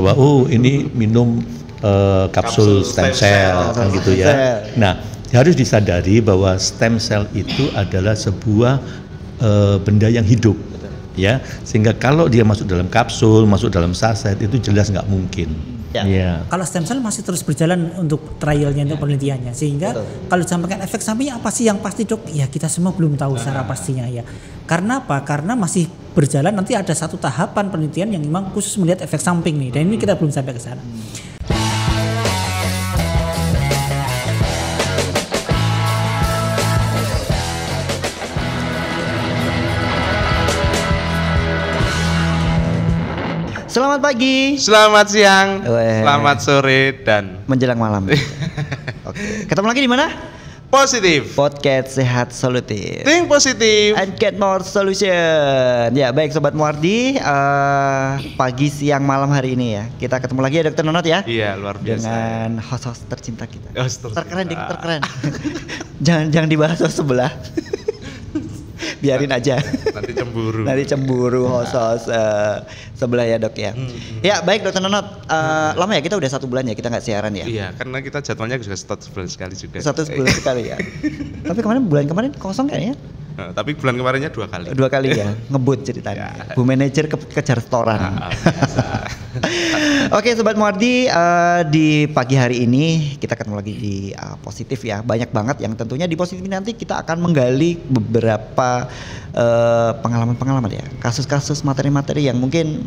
bahwa ini minum kapsul stem cell kan gitu ya. Nah, harus disadari bahwa stem cell itu adalah sebuah benda yang hidup. Ya, sehingga kalau dia masuk dalam kapsul, masuk dalam saset itu jelas nggak mungkin. Ya. Kalau stem cell masih terus berjalan untuk trialnya, untuk penelitiannya, sehingga kalau disampaikan efek sampingnya apa sih yang pasti dok? Ya kita semua belum tahu secara pastinya ya. Karena apa? Karena masih berjalan, nanti ada satu tahapan penelitian yang memang khusus melihat efek samping nih, dan ini kita belum sampai ke sana. Selamat pagi, selamat siang, selamat sore dan menjelang malam. Oke, ketemu lagi di mana? Positif Podcast Sehat Solutif. Think positive and get more solution. Ya baik Sobat Muardi, pagi, siang, malam hari ini ya kita ketemu lagi ya Dokter Nonot ya. Iya luar biasa. Dengan host tercinta kita. Terkeren. Jangan dibahas host sebelah. Biarin aja. Nanti cemburu host sebelah ya dok ya. Ya baik Dokter Nonot, lama ya kita udah 1 bulan ya kita nggak siaran ya. Iya karena kita jadwalnya juga 1 bulan sekali juga. 1 bulan sekali ya. Tapi bulan kemarin kosong kayaknya. Tapi bulan kemarinnya 2 kali. 2 kali ya, ngebut ceritanya. Bu manajer kejar setoran. Oke Sobat Muardi, di pagi hari ini kita ketemu lagi di Positif ya. Banyak banget yang tentunya di Positif nanti kita akan menggali beberapa pengalaman-pengalaman ya. Kasus-kasus materi-materi yang mungkin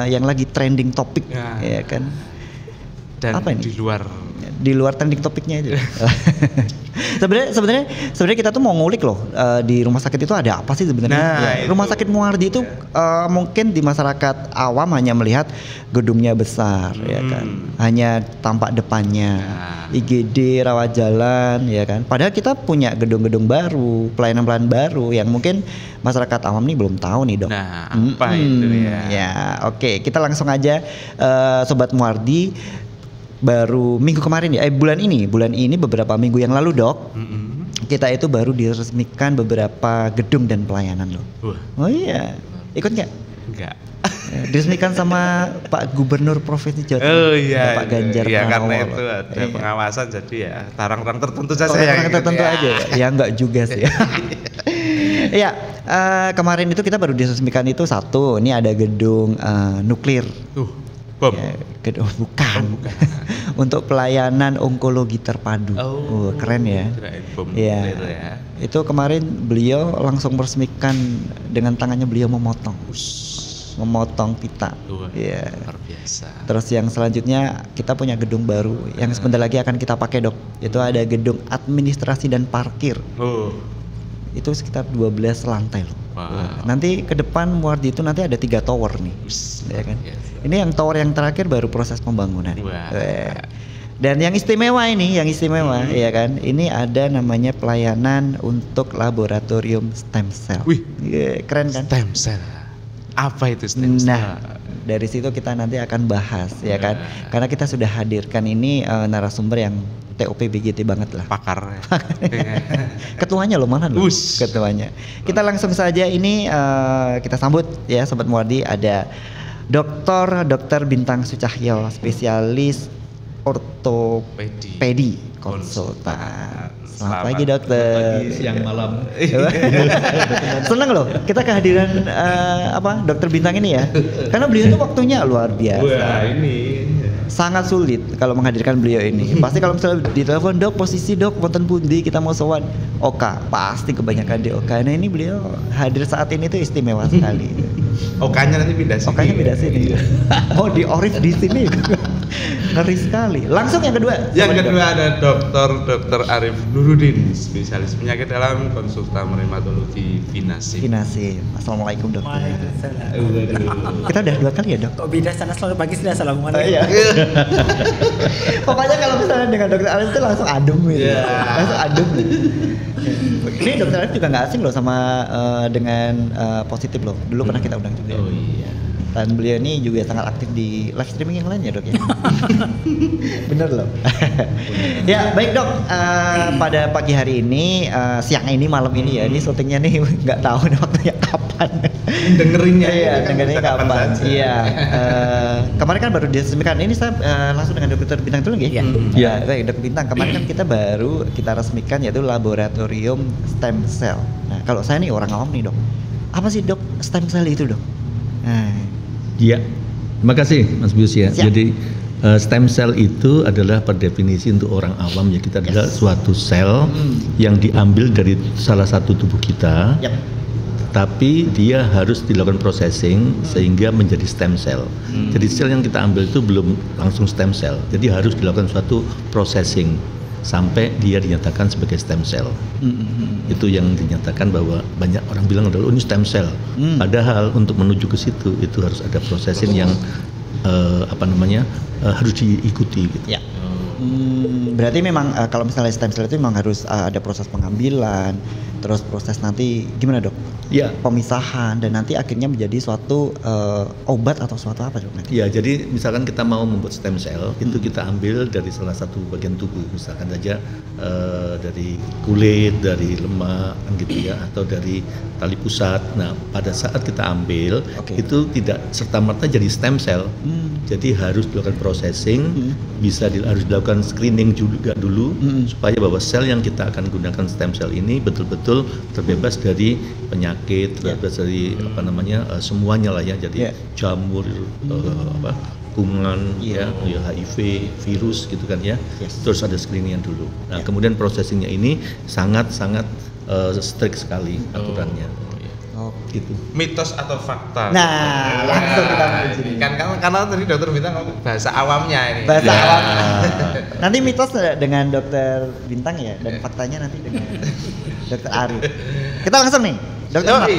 yang lagi trending topik ya kan. Dan apa ini? Di luar trending topiknya itu. Sebenarnya kita tuh mau ngulik loh, di rumah sakit itu ada apa sih sebenarnya? Rumah sakit Muardi itu mungkin di masyarakat awam hanya melihat gedungnya besar ya kan, hanya tampak depannya, IGD, rawat jalan ya kan. Padahal kita punya gedung-gedung baru, pelayanan baru yang mungkin masyarakat awam nih belum tahu nih dok. Nah apa itu ya? Ya oke, kita langsung aja Sobat Muardi. Baru minggu kemarin ya, bulan ini beberapa minggu yang lalu dok, kita itu baru diresmikan beberapa gedung dan pelayanan loh. Oh iya, ikut nggak? Enggak. Diresmikan sama Pak Gubernur Provinsi Jawa Timur. Oh iya. Pak Ganjar Iya Pranowo. karena itu ada pengawasan jadi ya orang-orang tertentu saja yang tertentu aja ya. Ya enggak juga sih. Iya, kemarin itu kita baru diresmikan itu satu. Ini ada gedung nuklir. Bom. Ya, bukan. Untuk pelayanan onkologi terpadu. Keren ya. Iya. Ya. Itu kemarin beliau langsung meresmikan dengan tangannya beliau memotong pita. Iya. Luar biasa. Terus yang selanjutnya kita punya gedung baru yang sebentar lagi akan kita pakai dok. Itu ada gedung administrasi dan parkir. Itu sekitar 12 lantai loh. Nanti ke depan Muardi itu nanti ada 3 tower nih. Ya kan? Ini yang tower yang terakhir baru proses pembangunan. Dan yang istimewa ya kan. Ini ada namanya pelayanan untuk laboratorium stem cell. Wih, keren kan? Stem cell. Apa itu stem cell? Nah, dari situ kita nanti akan bahas ya kan. Karena kita sudah hadirkan ini narasumber yang TOP BGT banget lah. Pakar. Ketuanya loh, mana loh? Ketuanya. Kita langsung saja ini kita sambut ya Sobat Muardi, ada Dr. Bintang Sucahyo, spesialis ortopedi konsultan. Selamat pagi dokter. Pagi, siang, malam. Senang loh kita kehadiran Dokter Bintang ini ya. Karena beliau itu waktunya luar biasa. Wah, ini sangat sulit kalau menghadirkan beliau ini. Pasti kalau misalnya ditelepon dok, posisi dok, wonten pundi kita mau sowan. Oka, pasti kebanyakan di Oka. Nah ini beliau hadir saat ini tuh istimewa sekali. Okanya nanti pindah sini. Okanya pindah sini. Oh di Orif di sini. Ngeri sekali. Langsung yang kedua. Yang kedua ada Dr. Arif Nurudin, spesialis penyakit dalam, konsultan rheumatologi Vinasih. Assalamualaikum dokter. Kita udah 2 kali ya dok. Kok beda sana selalu pagi sudah assalamualaikum. Iya. Pokoknya kalau misalnya dengan dokter Arif itu langsung adem gitu. Langsung adem. Ini dokter Arif juga nggak asing loh sama dengan Positif loh. Dulu pernah kita undang juga. Oh iya. Dan beliau ini juga sangat aktif di live streaming yang lain ya dok ya. Bener loh. Ya baik dok, pada pagi hari ini, siang ini, malam ini ya, ini syutingnya nih nggak tahu nih waktunya kapan. Dengerinnya Iya, kan dengerinnya bisa kapan. saja. Iya. Kemarin kan baru diresmikan. Ini saya langsung dengan Dokter Bintang dulu ya. Iya. Baik Dokter Bintang. Kemarin kan kita baru resmikan yaitu laboratorium stem cell. Nah kalau saya nih orang awam nih dok, apa sih dok stem cell itu dok? Nah, Iya, terima kasih Mas Bius ya. Siap. Jadi stem cell itu adalah per definisi untuk orang awam ya, kita adalah suatu sel yang diambil dari salah satu tubuh kita, yap. tapi dia harus dilakukan processing sehingga menjadi stem cell. Jadi sel yang kita ambil itu belum langsung stem cell, jadi harus dilakukan suatu processing sampai dia dinyatakan sebagai stem cell. Itu yang dinyatakan bahwa banyak orang bilang adalah ini stem cell. Padahal untuk menuju ke situ itu harus ada processing yang harus diikuti gitu. Ya. Berarti memang kalau misalnya stem cell itu memang harus ada proses pengambilan, terus proses nanti gimana dok? Ya. Pemisahan dan nanti akhirnya menjadi suatu obat atau suatu apa dok nanti? Ya, jadi misalkan kita mau membuat stem cell, itu kita ambil dari salah satu bagian tubuh, misalkan saja dari kulit, dari lemak, kan gitu ya, atau dari tali pusat. Nah, pada saat kita ambil, itu tidak serta-merta jadi stem cell. Jadi harus dilakukan processing, harus dilakukan screening juga dulu, supaya bahwa sel yang kita akan gunakan stem cell ini betul-betul terbebas dari penyakit, terbebas dari semuanya lah ya, jadi jamur, kuman, HIV, virus gitu kan ya. Terus ada screeningnya dulu. Nah kemudian processingnya ini sangat-sangat strict sekali aturannya. Gitu. Mitos atau fakta? Nah, langsung kita menuju. Kan karena tadi dokter Bintang bahasa awamnya ini. Bahasa awam. Nanti mitos dengan dokter Bintang ya, dan faktanya nanti dengan dokter Arif. Kita langsung nih, dokter.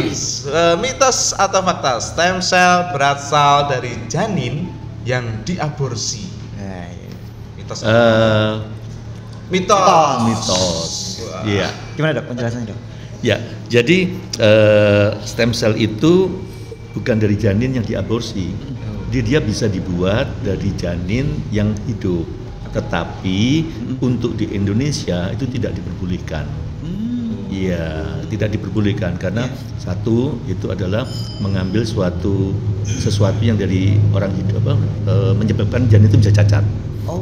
Mitos atau fakta? Stem cell berasal dari janin yang diaborsi. Nah, iya. Mitos. Mitos. Iya. Gimana dok penjelasannya dok? Ya, jadi stem cell itu bukan dari janin yang diaborsi. Jadi dia bisa dibuat dari janin yang hidup. Tetapi untuk di Indonesia itu tidak diperbolehkan. Iya, tidak diperbolehkan karena satu itu adalah mengambil sesuatu yang dari orang hidup menyebabkan janin itu bisa cacat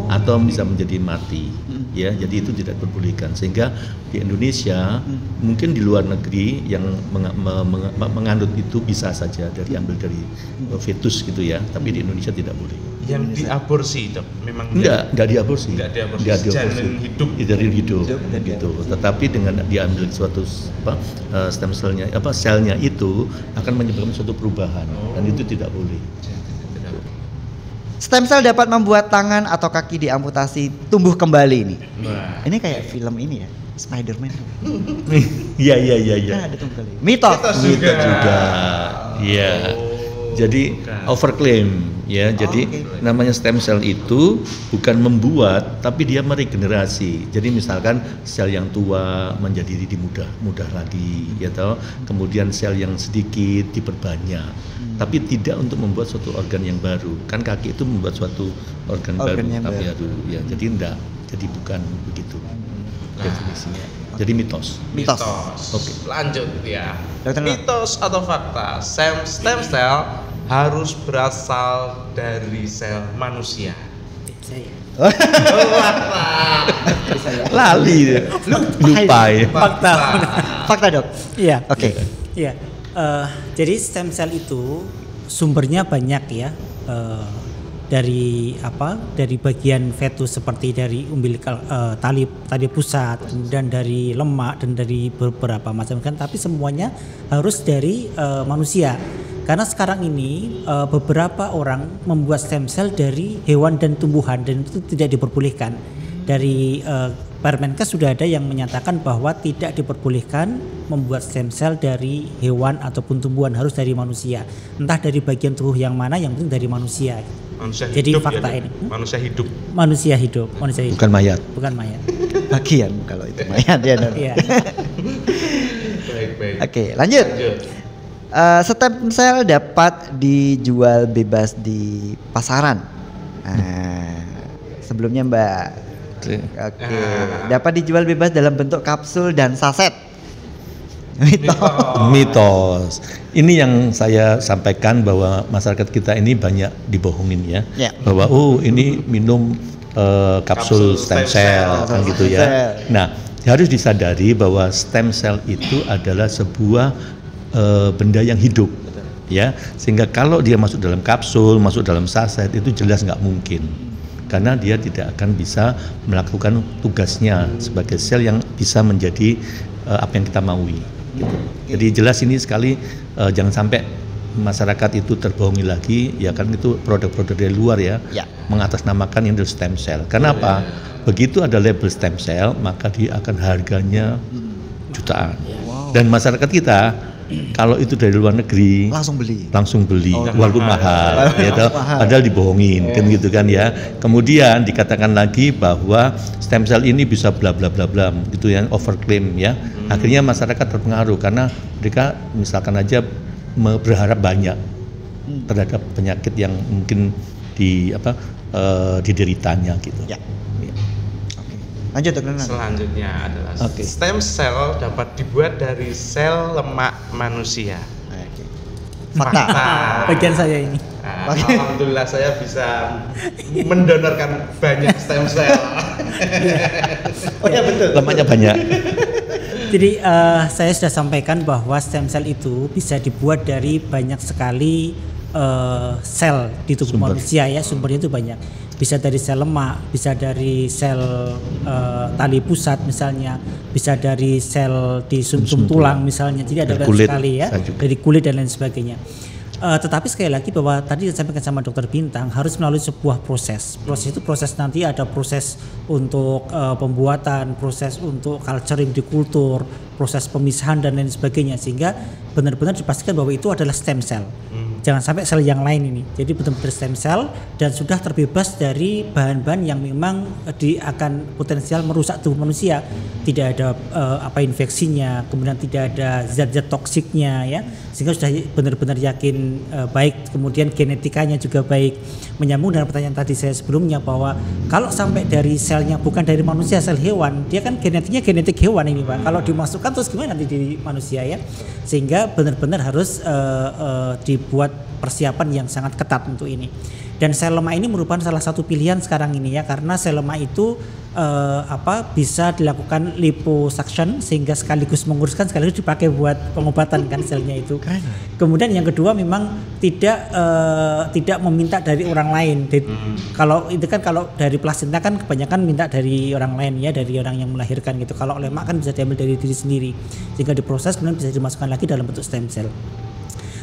atau bisa menjadi mati. Ya, jadi itu tidak diperbolehkan sehingga di Indonesia mungkin di luar negeri yang mengandung itu bisa saja ambil dari fetus gitu ya, tapi di Indonesia tidak boleh. Yang diaborsi itu memang enggak diaborsi. Enggak diaborsi. Janin hidup. Dari hidup gitu. Tetapi dengan diambil suatu stem selnya itu akan menyebabkan suatu perubahan dan itu tidak boleh. Stem cell dapat membuat tangan atau kaki diamputasi tumbuh kembali ini. Ini kayak film ini ya, Spider-Man. Iya. Nah, ada tumbuh kembali. Mitos juga. Iya. Jadi overclaim ya. Jadi namanya stem cell itu bukan membuat tapi dia meregenerasi. Jadi misalkan sel yang tua menjadi mudah lagi ya toh. Kemudian sel yang sedikit diperbanyak. Tapi tidak untuk membuat suatu organ yang baru. Kan kaki itu membuat suatu organ baru ya. Jadi enggak. Jadi bukan begitu definisinya. Jadi mitos. Oke. Lanjut ya. Dokter, mitos atau fakta? Stem cell harus berasal dari sel manusia. Lali lupa ya. Fakta dok. Iya. Oke. Iya. Jadi stem cell itu sumbernya banyak ya. Dari bagian fetus seperti dari umbilical tali pusat, kemudian dari lemak dan dari beberapa macam kan, tapi semuanya harus dari manusia. Karena sekarang ini beberapa orang membuat stem cell dari hewan dan tumbuhan dan itu tidak diperbolehkan. Dari Permenkes sudah ada yang menyatakan bahwa tidak diperbolehkan membuat stem cell dari hewan ataupun tumbuhan, harus dari manusia. Entah dari bagian tubuh yang mana, yang penting dari manusia. Jadi fakta ini. Manusia hidup. Bukan mayat. Bagian kalau itu mayat ya. Baik. Oke, lanjut. Stem cell dapat dijual bebas di pasaran. Sebelumnya Mbak. Oke. Dapat dijual bebas dalam bentuk kapsul dan saset. Mitos. Ini yang saya sampaikan bahwa masyarakat kita ini banyak dibohongin ya. Bahwa ini minum kapsul stem cell kan gitu ya. Nah, harus disadari bahwa stem cell itu adalah sebuah benda yang hidup. Ya, sehingga kalau dia masuk dalam kapsul, masuk dalam saset itu jelas nggak mungkin. Karena dia tidak akan bisa melakukan tugasnya sebagai sel yang bisa menjadi apa yang kita maui. Gitu. Jadi jelas ini sekali jangan sampai masyarakat itu terbohongi lagi, ya kan itu produk-produk dari luar ya. Mengatasnamakan ini adalah stem cell. Karena apa? Begitu ada label stem cell, maka dia akan harganya jutaan. Dan masyarakat kita kalau itu dari luar negeri langsung beli walaupun mahal ya toh, padahal dibohongin kan gitu kan ya. Kemudian dikatakan lagi bahwa stem cell ini bisa bla bla bla bla gitu yang overclaim ya. Akhirnya masyarakat terpengaruh karena mereka misalkan aja berharap banyak terhadap penyakit yang mungkin dideritanya gitu. Lanjut Dr. Selanjutnya adalah stem cell dapat dibuat dari sel lemak manusia. Fakta. Bagian saya ini. Alhamdulillah saya bisa mendonorkan banyak stem cell. Betul. Lemaknya banyak. Jadi saya sudah sampaikan bahwa stem cell itu bisa dibuat dari banyak sekali sel di tubuh manusia ya, sumbernya itu banyak. Bisa dari sel lemak, bisa dari sel tali pusat misalnya, bisa dari sel di sumsum tulang misalnya. Jadi ada banyak sekali ya, dari kulit dan lain sebagainya. Tetapi sekali lagi bahwa tadi disampaikan sama Dokter Bintang harus melalui sebuah proses. Proses itu proses nanti ada proses untuk pembuatan, proses untuk culturing di kultur, proses pemisahan dan lain sebagainya, sehingga benar-benar dipastikan bahwa itu adalah stem cell. Jangan sampai sel yang lain ini. Jadi benar-benar stem cell dan sudah terbebas dari bahan-bahan yang memang akan potensial merusak tubuh manusia. Tidak ada infeksinya, kemudian tidak ada zat-zat toksiknya ya. Sehingga sudah benar-benar yakin baik, kemudian genetikanya juga baik. Menyambung dengan pertanyaan tadi saya sebelumnya bahwa kalau sampai dari selnya bukan dari manusia, sel hewan, dia kan genetiknya genetik hewan ini Pak. Kalau dimasukkan terus gimana nanti di manusia ya? Sehingga benar-benar harus dibuat persiapan yang sangat ketat untuk ini. Dan sel lemak ini merupakan salah satu pilihan sekarang ini ya, karena sel lemak itu bisa dilakukan liposuction sehingga sekaligus menguruskan sekaligus dipakai buat pengobatan kan selnya itu. Kemudian yang kedua memang tidak meminta dari orang lain. Kalau itu kan kalau dari plasenta kan kebanyakan minta dari orang lain ya, dari orang yang melahirkan gitu. Kalau lemak kan bisa diambil dari diri sendiri sehingga diproses kemudian bisa dimasukkan lagi dalam bentuk stem cell.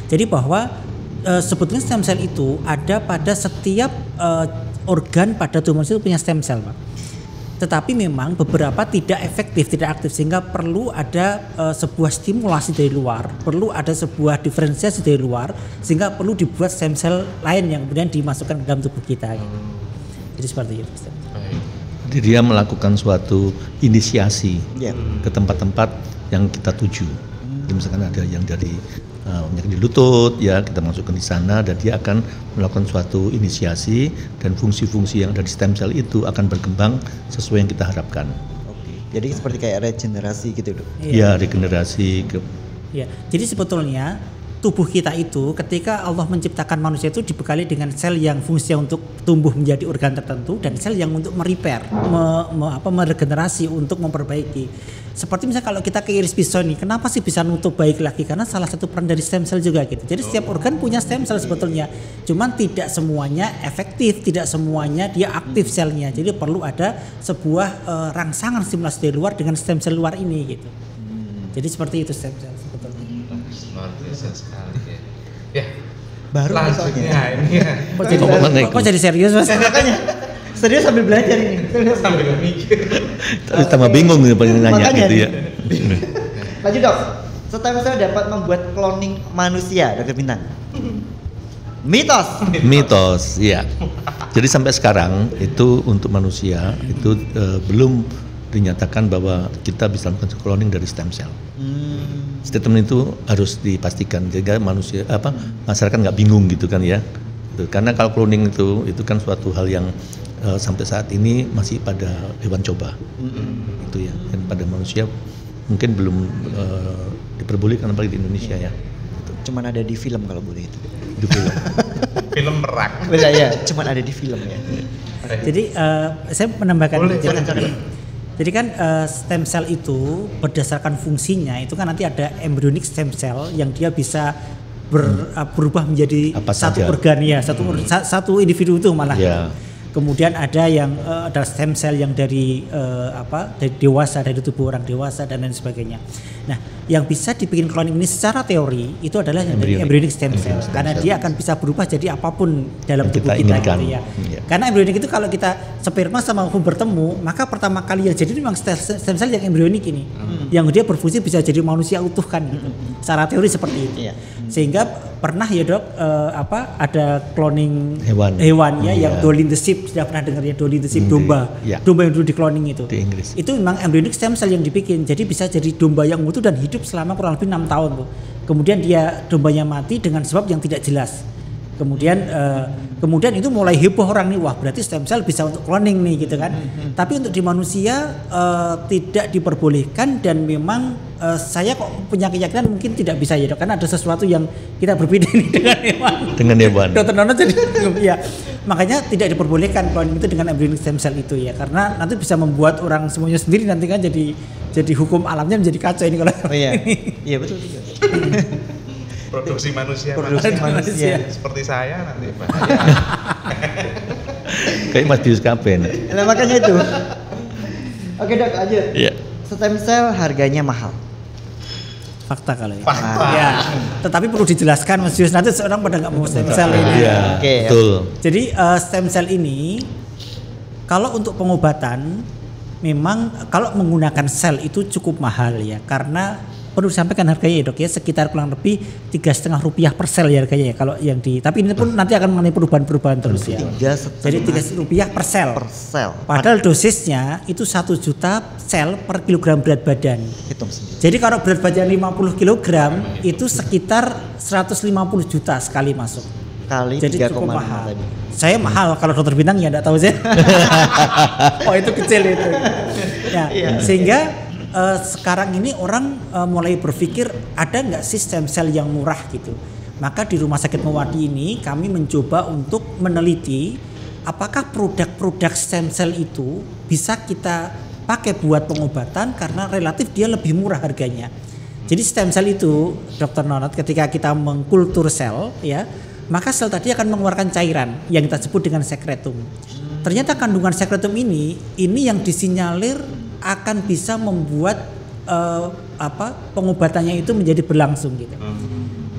Jadi bahwa sebetulnya stem cell itu ada pada setiap organ pada tubuh manusia itu punya stem cell Pak. Tetapi memang beberapa tidak efektif, tidak aktif, sehingga perlu ada sebuah stimulasi dari luar, perlu ada sebuah diferensiasi dari luar, sehingga perlu dibuat stem cell lain yang kemudian dimasukkan ke dalam tubuh kita. Jadi seperti itu. Jadi dia melakukan suatu inisiasi ke tempat-tempat yang kita tuju. Jadi misalkan ada yang dari penyakit di lutut ya, kita masukkan di sana dan dia akan melakukan suatu inisiasi dan fungsi-fungsi yang ada di stem cell itu akan berkembang sesuai yang kita harapkan. Jadi seperti kayak regenerasi gitu Dok. Ya, regenerasi jadi sebetulnya tubuh kita itu ketika Allah menciptakan manusia itu dibekali dengan sel yang fungsinya untuk tumbuh menjadi organ tertentu dan sel yang untuk merepair, meregenerasi, untuk memperbaiki. Seperti misalnya kalau kita keiris pisau nih, kenapa sih bisa nutup baik lagi? Karena salah satu peran dari stem cell juga gitu. Jadi setiap organ punya stem cell sebetulnya, cuman tidak semuanya efektif, tidak semuanya dia aktif selnya. Jadi perlu ada sebuah rangsangan stimulasi dari luar dengan stem cell luar ini gitu. Jadi seperti itu stem cell sebetulnya. Luar biasa sekali ya. Baru selanjutnya ini ya. Kok jadi serius Mas? Makanya serius sambil belajar ini. Sambil mikir. Tambah bingung nih nanya gitu ya. Lanjut Dok. Stem cell dapat membuat cloning manusia, Dokter Bintang. Mitos, ya. Jadi sampai sekarang itu untuk manusia itu belum dinyatakan bahwa kita bisa melakukan cloning dari stem cell. Statement itu harus dipastikan sehingga masyarakat nggak bingung gitu kan ya. Karena kalau cloning itu kan suatu hal yang sampai saat ini masih pada hewan coba, itu ya. Dan pada manusia mungkin belum diperbolehkan apalagi di Indonesia ya. Gitu. Cuman ada di film kalau boleh itu. Di film. Film perang. Beda ya, cuman ada di film ya. Jadi saya menambahkan. Boleh. Jadi kan stem cell itu berdasarkan fungsinya itu kan nanti ada embryonic stem cell yang dia bisa berubah menjadi satu organ ya, satu individu itu malah. Yeah. Kemudian ada yang ada stem cell yang dari dari dewasa, dari tubuh orang dewasa dan lain sebagainya. Nah, yang bisa dibikin cloning ini secara teori itu adalah yang dari embryonic stem cell karena dia akan bisa berubah jadi apapun dalam tubuh kita gitu ya. Karena embryonic itu kalau kita sperma sama ovum bertemu, maka pertama kali yang jadi memang stem cell yang embryonic ini. Yang dia berfungsi bisa jadi manusia utuh kan gitu. Secara teori seperti itu. Sehingga pernah ya Dok ada cloning hewan ya yang Dolly the sheep, sudah pernah dengar ya Dolly the sheep, domba yang dulu di cloning itu. Di Inggris. Itu memang embryonic stem cell yang dibikin. Jadi bisa jadi domba yang utuh dan hidup selama kurang lebih 6 tahun tuh. Kemudian dia dombanya mati dengan sebab yang tidak jelas. Kemudian itu mulai heboh orang nih, wah berarti stem cell bisa untuk cloning nih gitu kan. Tapi untuk di manusia tidak diperbolehkan dan memang saya kok punya keyakinan mungkin tidak bisa ya Dok, karena ada sesuatu yang kita berbeda nih dengan hewan. Dengan hewan. Dokter Nono jadi ya makanya tidak diperbolehkan cloning itu dengan embryonic stem cell itu ya, karena nanti bisa membuat orang semuanya sendiri nanti kan jadi hukum alamnya menjadi kacau ini kalau. Oh iya. Iya betul juga. Produksi manusia seperti saya nanti Pak. Kayak Mas Bius Kapen. Nah makanya itu. Oke Dok, lanjut. Iya. Stem cell harganya mahal. Fakta kalau ya. Fakta. Ya. Tetapi perlu dijelaskan Mas Yus, nanti seorang pada nggak mau stem cell ini. Iya. Oke. Betul. Jadi stem cell ini kalau untuk pengobatan memang kalau menggunakan sel itu cukup mahal ya, karena perlu disampaikan harganya ya Dok ya, sekitar kurang lebih Rp3,5 per sel ya harganya ya kalau yang di, tapi ini pun nanti akan mengalami perubahan terus ya. Jadi Rp3 per sel. Padahal dosisnya itu 1 juta sel per kilogram berat badan. Hitung sendiri. Jadi kalau berat badan 50 kg itu sekitar 150 juta sekali masuk. Kali jadi 3,5 cukup mahal. tadi. Saya mahal, kalau dokter bintang ya enggak tahu saya. Oh itu kecil itu. Ya, sehingga sekarang ini orang mulai berpikir ada nggak sih stem cell yang murah gitu. Maka di Rumah Sakit Muwardi ini kami mencoba untuk meneliti apakah produk-produk stem cell itu bisa kita pakai buat pengobatan karena relatif dia lebih murah harganya. Jadi stem cell itu, Dr. Nonot, ketika kita mengkultur sel ya, maka sel tadi akan mengeluarkan cairan yang kita sebut dengan sekretum. Ternyata kandungan sekretum ini yang disinyalir akan bisa membuat pengobatannya itu menjadi berlangsung gitu.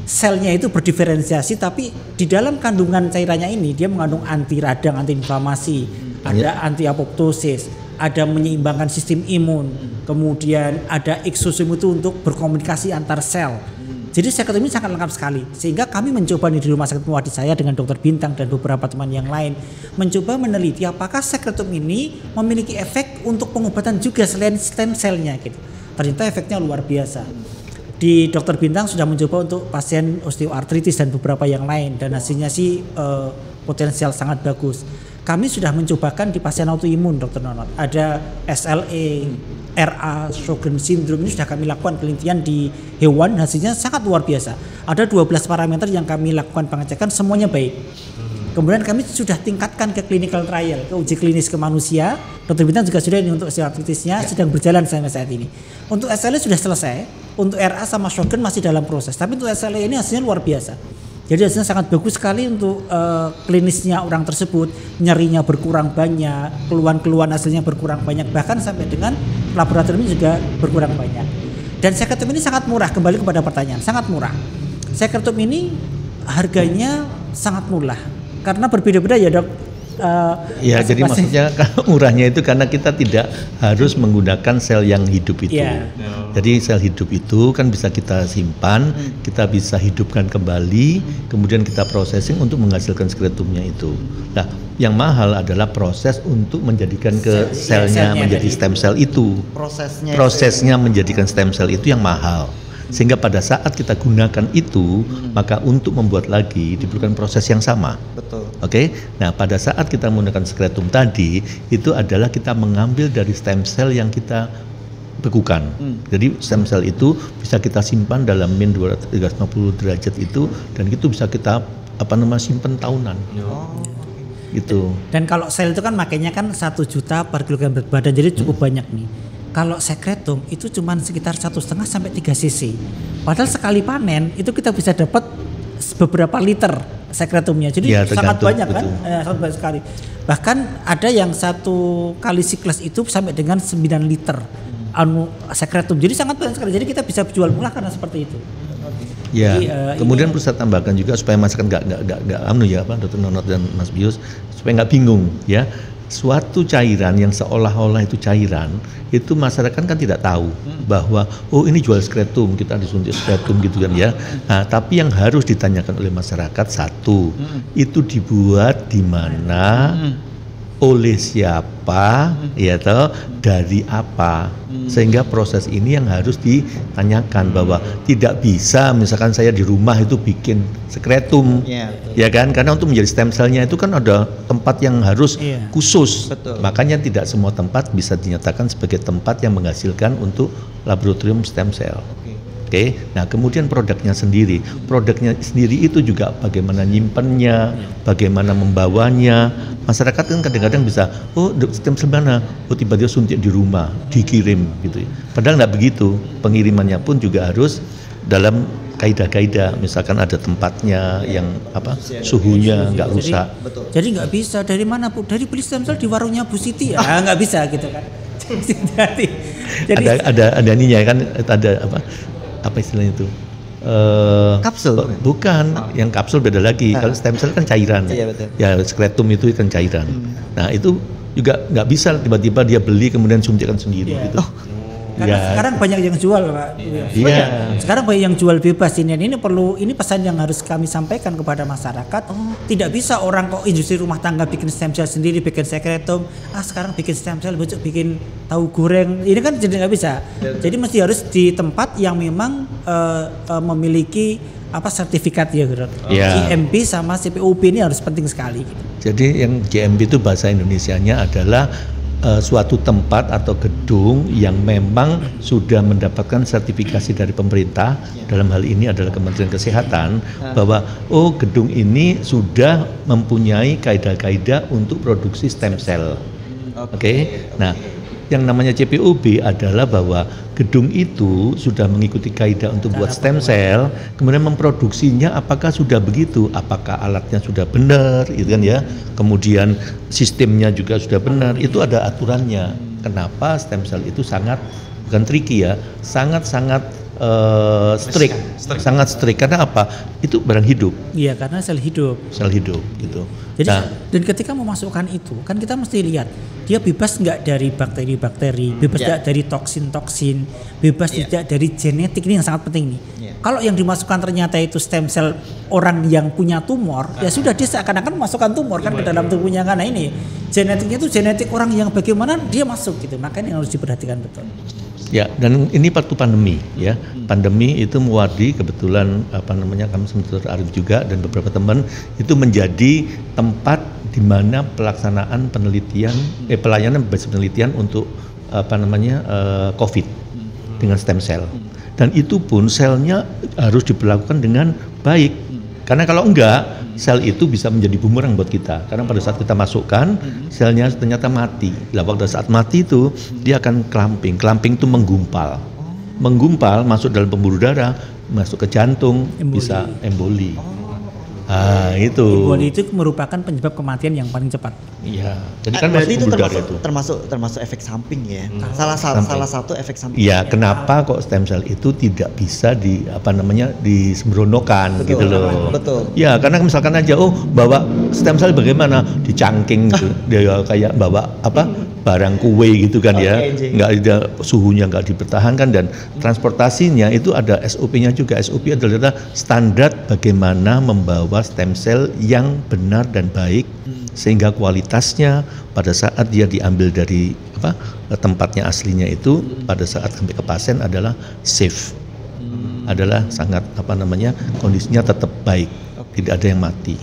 Selnya itu berdiferensiasi, tapi di dalam kandungan cairannya ini dia mengandung anti radang, anti inflamasi, ada anti apoptosis, ada menyeimbangkan sistem imun, kemudian ada exosome itu untuk berkomunikasi antar sel. Jadi sekretum ini sangat lengkap sekali, sehingga kami mencoba nih di Rumah Sakit Muwardi saya dengan Dokter Bintang dan beberapa teman yang lain mencoba meneliti apakah sekretum ini memiliki efek untuk pengobatan juga selain stem cell-nya gitu. Ternyata efeknya luar biasa. Di Dokter Bintang sudah mencoba untuk pasien osteoartritis dan beberapa yang lain dan hasilnya sih potensial sangat bagus. Kami sudah mencobakan di pasien autoimun Dokter Nonot. Ada SLE, RA, Sjogren syndrome, ini sudah kami lakukan penelitian di hewan, hasilnya sangat luar biasa. Ada 12 parameter yang kami lakukan pengecekan, semuanya baik. Kemudian kami sudah tingkatkan ke clinical trial, ke uji klinis ke manusia. Dokter Bintang juga sudah ini untuk osteoartritisnya sedang berjalan sampai saat ini. Untuk SLE sudah selesai, untuk RA sama Sjogren masih dalam proses. Tapi untuk SLE ini hasilnya luar biasa. Jadi hasilnya sangat bagus sekali untuk klinisnya orang tersebut, nyerinya berkurang banyak, keluhan-keluhan hasilnya berkurang banyak, bahkan sampai dengan laboratorium juga berkurang banyak. Dan sekretum ini sangat murah, kembali kepada pertanyaan, sangat murah. Sekretum ini harganya sangat murah, karena berbeda-beda ya Dok. Ya jadi maksudnya murahnya itu karena kita tidak harus menggunakan sel yang hidup itu. Jadi sel hidup itu kan bisa kita simpan, kita bisa hidupkan kembali, kemudian kita processing untuk menghasilkan sekretumnya itu. Nah, yang mahal adalah proses untuk menjadikan ke selnya menjadi stem cell itu. Prosesnya menjadikan stem cell itu yang mahal. Sehingga pada saat kita gunakan itu, maka untuk membuat lagi diperlukan proses yang sama. Betul. Oke. Nah, pada saat kita menggunakan skeletum tadi, itu adalah kita mengambil dari stem cell yang kita bekukan. Jadi stem cell itu bisa kita simpan dalam min 250 derajat itu, dan itu bisa kita simpan tahunan. Gitu. Dan kalau sel itu kan makanya kan 1 juta per kilogram berat badan, jadi cukup banyak nih. Kalau sekretum itu cuma sekitar 1,5 sampai 3 cc. Padahal sekali panen itu kita bisa dapat beberapa liter sekretumnya. Jadi ya, sangat banyak betul. kan, sangat banyak sekali. Bahkan ada yang 1 kali siklus itu sampai dengan 9 liter sekretum. Jadi sangat banyak sekali. Jadi kita bisa jual murah karena seperti itu. Ya, Jadi, kemudian perlu saya tambahkan juga supaya masyarakat nggak Dr. Nonot dan Mas Bius, supaya nggak bingung ya. Suatu cairan yang seolah-olah itu cairan, itu masyarakat kan tidak tahu bahwa ini jual skeletum, kita disuntik skeletum gitu kan ya. Nah, tapi yang harus ditanyakan oleh masyarakat satu, itu dibuat di mana, oleh siapa, ya toh, dari apa, sehingga proses ini yang harus ditanyakan bahwa tidak bisa misalkan saya di rumah itu bikin sekretum, ya kan, karena untuk menjadi stem cell-nya itu kan ada tempat yang harus khusus. Betul. Makanya tidak semua tempat bisa dinyatakan sebagai tempat yang menghasilkan untuk laboratorium stem cell. Oke, nah kemudian produknya sendiri itu juga bagaimana nyimpennya, bagaimana membawanya. Masyarakat kan kadang-kadang bisa, stem cell mana? Tiba-tiba suntik di rumah, dikirim gitu. Padahal nggak begitu. Pengirimannya pun juga harus dalam kaidah-kaidah, misalkan ada tempatnya yang suhunya nggak rusak. Jadi nggak bisa dari mana Bu? Dari beli stem cell di warungnya Bu Siti ya, nggak bisa gitu kan. Jadi ada ininya kan, ada apa istilahnya itu? Kapsul? Bukan, yang kapsul beda lagi. Kalau stem cell kan cairan. Iya, betul. Ya skeletum itu kan cairan. Nah itu juga nggak bisa tiba-tiba dia beli kemudian suntikan sendiri gitu. Karena sekarang banyak yang jual Pak. Iya. Sekarang banyak yang jual bebas ini pesan yang harus kami sampaikan kepada masyarakat. Tidak bisa orang kok industri rumah tangga bikin stem cell sendiri, bikin sekretum. Sekarang bikin stem cell, besok bikin tahu goreng. Ini kan jadi nggak bisa. Jadi mesti harus di tempat yang memang memiliki sertifikat ya, GMP sama CPOB ini harus penting sekali. Jadi yang GMP itu bahasa Indonesianya adalah suatu tempat atau gedung yang memang sudah mendapatkan sertifikasi dari pemerintah, dalam hal ini adalah Kementerian Kesehatan, bahwa gedung ini sudah mempunyai kaidah-kaidah untuk produksi stem cell. Oke. Nah, yang namanya CPOB adalah bahwa gedung itu sudah mengikuti kaidah untuk buat stem cell, kemudian memproduksinya apakah sudah begitu, apakah alatnya sudah benar, itu kan ya, kemudian sistemnya juga sudah benar, itu ada aturannya. Kenapa stem cell itu bukan tricky ya, sangat-sangat strict, sangat strict. Karena apa? Itu barang hidup. Iya, karena sel hidup gitu. Jadi dan ketika memasukkan itu kan kita mesti lihat dia bebas nggak dari bakteri-bakteri, bebas nggak dari toksin-toksin, bebas tidak dari genetik, ini yang sangat penting nih. Kalau yang dimasukkan ternyata itu stem cell orang yang punya tumor, ya sudah dia seakan-akan memasukkan tumor kan ke dalam tubuhnya, karena ini genetiknya itu genetik orang yang bagaimana dia masuk gitu, makanya yang harus diperhatikan betul. Ya, dan ini waktu pandemi ya. Pandemi itu mewadi kebetulan kami Dr. Arif juga dan beberapa teman itu menjadi tempat di mana pelaksanaan pelayanan berbasis penelitian untuk COVID dengan stem cell. Dan itu pun selnya harus diperlakukan dengan baik. Karena kalau enggak, sel itu bisa menjadi bumerang buat kita. Karena pada saat kita masukkan, selnya ternyata mati. Nah, pada saat mati itu, dia akan clamping. Clamping itu menggumpal. Menggumpal, masuk dalam pembuluh darah, masuk ke jantung, bisa emboli. Itu. Emboli itu merupakan penyebab kematian yang paling cepat. Iya. Jadi kan berarti itu termasuk efek samping ya. Salah satu efek samping. Iya, kenapa kok stem cell itu tidak bisa disembronokan gitu loh. Betul. Ya, karena misalkan aja bawa stem cell bagaimana dicangking gitu. Dia kayak bawa barang kue gitu kan ya. Nggak ada suhunya, nggak dipertahankan, dan transportasinya itu ada SOP-nya juga. SOP adalah standar bagaimana membawa stem cell yang benar dan baik sehingga kualitasnya pada saat dia diambil dari tempatnya aslinya itu pada saat sampai ke pasien adalah safe. adalah sangat kondisinya tetap baik, tidak ada yang mati.